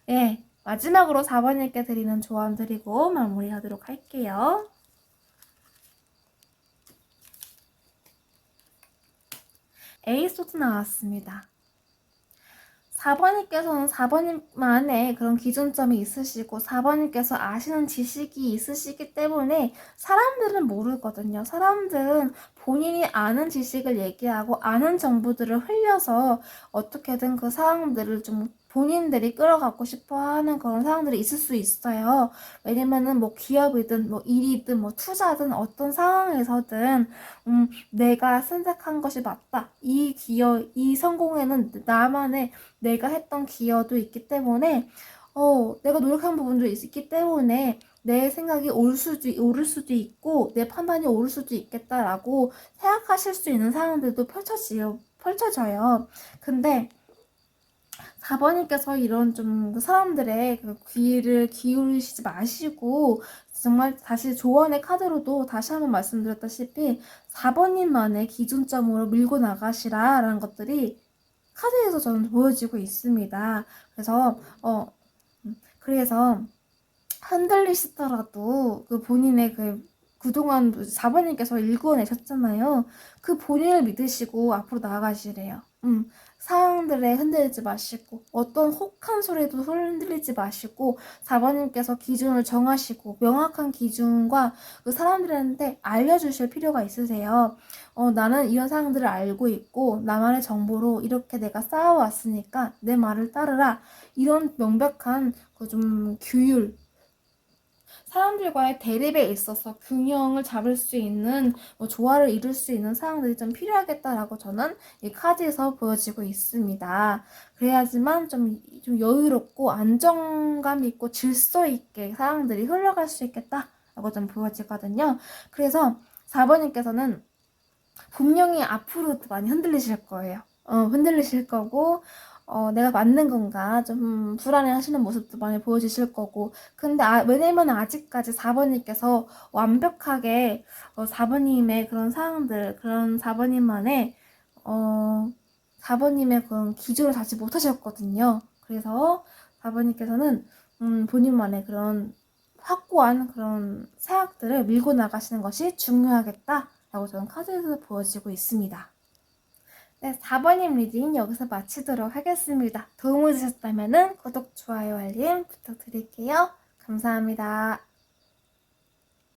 네, 마지막으로 4번님께 드리는 조언 드리고 마무리하도록 할게요. 에이소드 나왔습니다. 4번님께서는 4번님만의 그런 기준점이 있으시고 4번님께서 아시는 지식이 있으시기 때문에 사람들은 모르거든요. 사람들은 본인이 아는 지식을 얘기하고 아는 정보들을 흘려서 어떻게든 그 상황들을 좀 본인들이 끌어가고 싶어 하는 그런 상황들이 있을 수 있어요. 왜냐면은 뭐 기업이든 뭐 일이든 뭐 투자든 어떤 상황에서든 내가 선택한 것이 맞다. 이 성공에는 나만의 내가 했던 기여도 있기 때문에 내가 노력한 부분도 있기 때문에 내 생각이 오를 수도 있고 내 판단이 옳을 수도 있겠다라고 생각하실 수 있는 상황들도 펼쳐져요. 근데 4번님께서 이런 좀 사람들의 그 귀를 기울이시지 마시고 정말 다시 조언의 카드로도 다시 한번 말씀드렸다시피 4번님만의 기준점으로 밀고 나가시라라는 것들이 카드에서 저는 보여지고 있습니다. 그래서 흔들리시더라도 그 본인의 그동안 4번님께서 읽어내셨잖아요. 그 본인을 믿으시고 앞으로 나아가시래요. 상황들에 흔들리지 마시고 어떤 혹한 소리도 흔들리지 마시고 4번님께서 기준을 정하시고 명확한 기준과 그 사람들한테 알려주실 필요가 있으세요. 나는 이런 상황들을 알고 있고 나만의 정보로 이렇게 내가 쌓아왔으니까 내 말을 따르라. 이런 명백한 그 좀 규율 사람들과의 대립에 있어서 균형을 잡을 수 있는 조화를 이룰 수 있는 상황들이 좀 필요하겠다라고 저는 이 카드에서 보여지고 있습니다. 그래야지만 좀 여유롭고 안정감 있고 질서 있게 상황들이 흘러갈 수 있겠다라고 좀 보여지거든요. 그래서 4번님께서는 분명히 앞으로도 많이 흔들리실 거예요. 흔들리실 거고, 내가 맞는 건가 좀 불안해 하시는 모습도 많이 보여주실 거고. 근데 왜냐면 아직까지 4번님께서 완벽하게 4번님의 그런 상황들, 그런 4번님만의 4번님의 그런 기조를 다지 못하셨거든요. 그래서 4번님께서는 본인만의 그런 확고한 그런 생각들을 밀고 나가시는 것이 중요하겠다라고 저는 카드에서 보여지고 있습니다. 네, 4번님 리딩 여기서 마치도록 하겠습니다. 도움이 되셨다면 구독, 좋아요, 알림 부탁드릴게요. 감사합니다.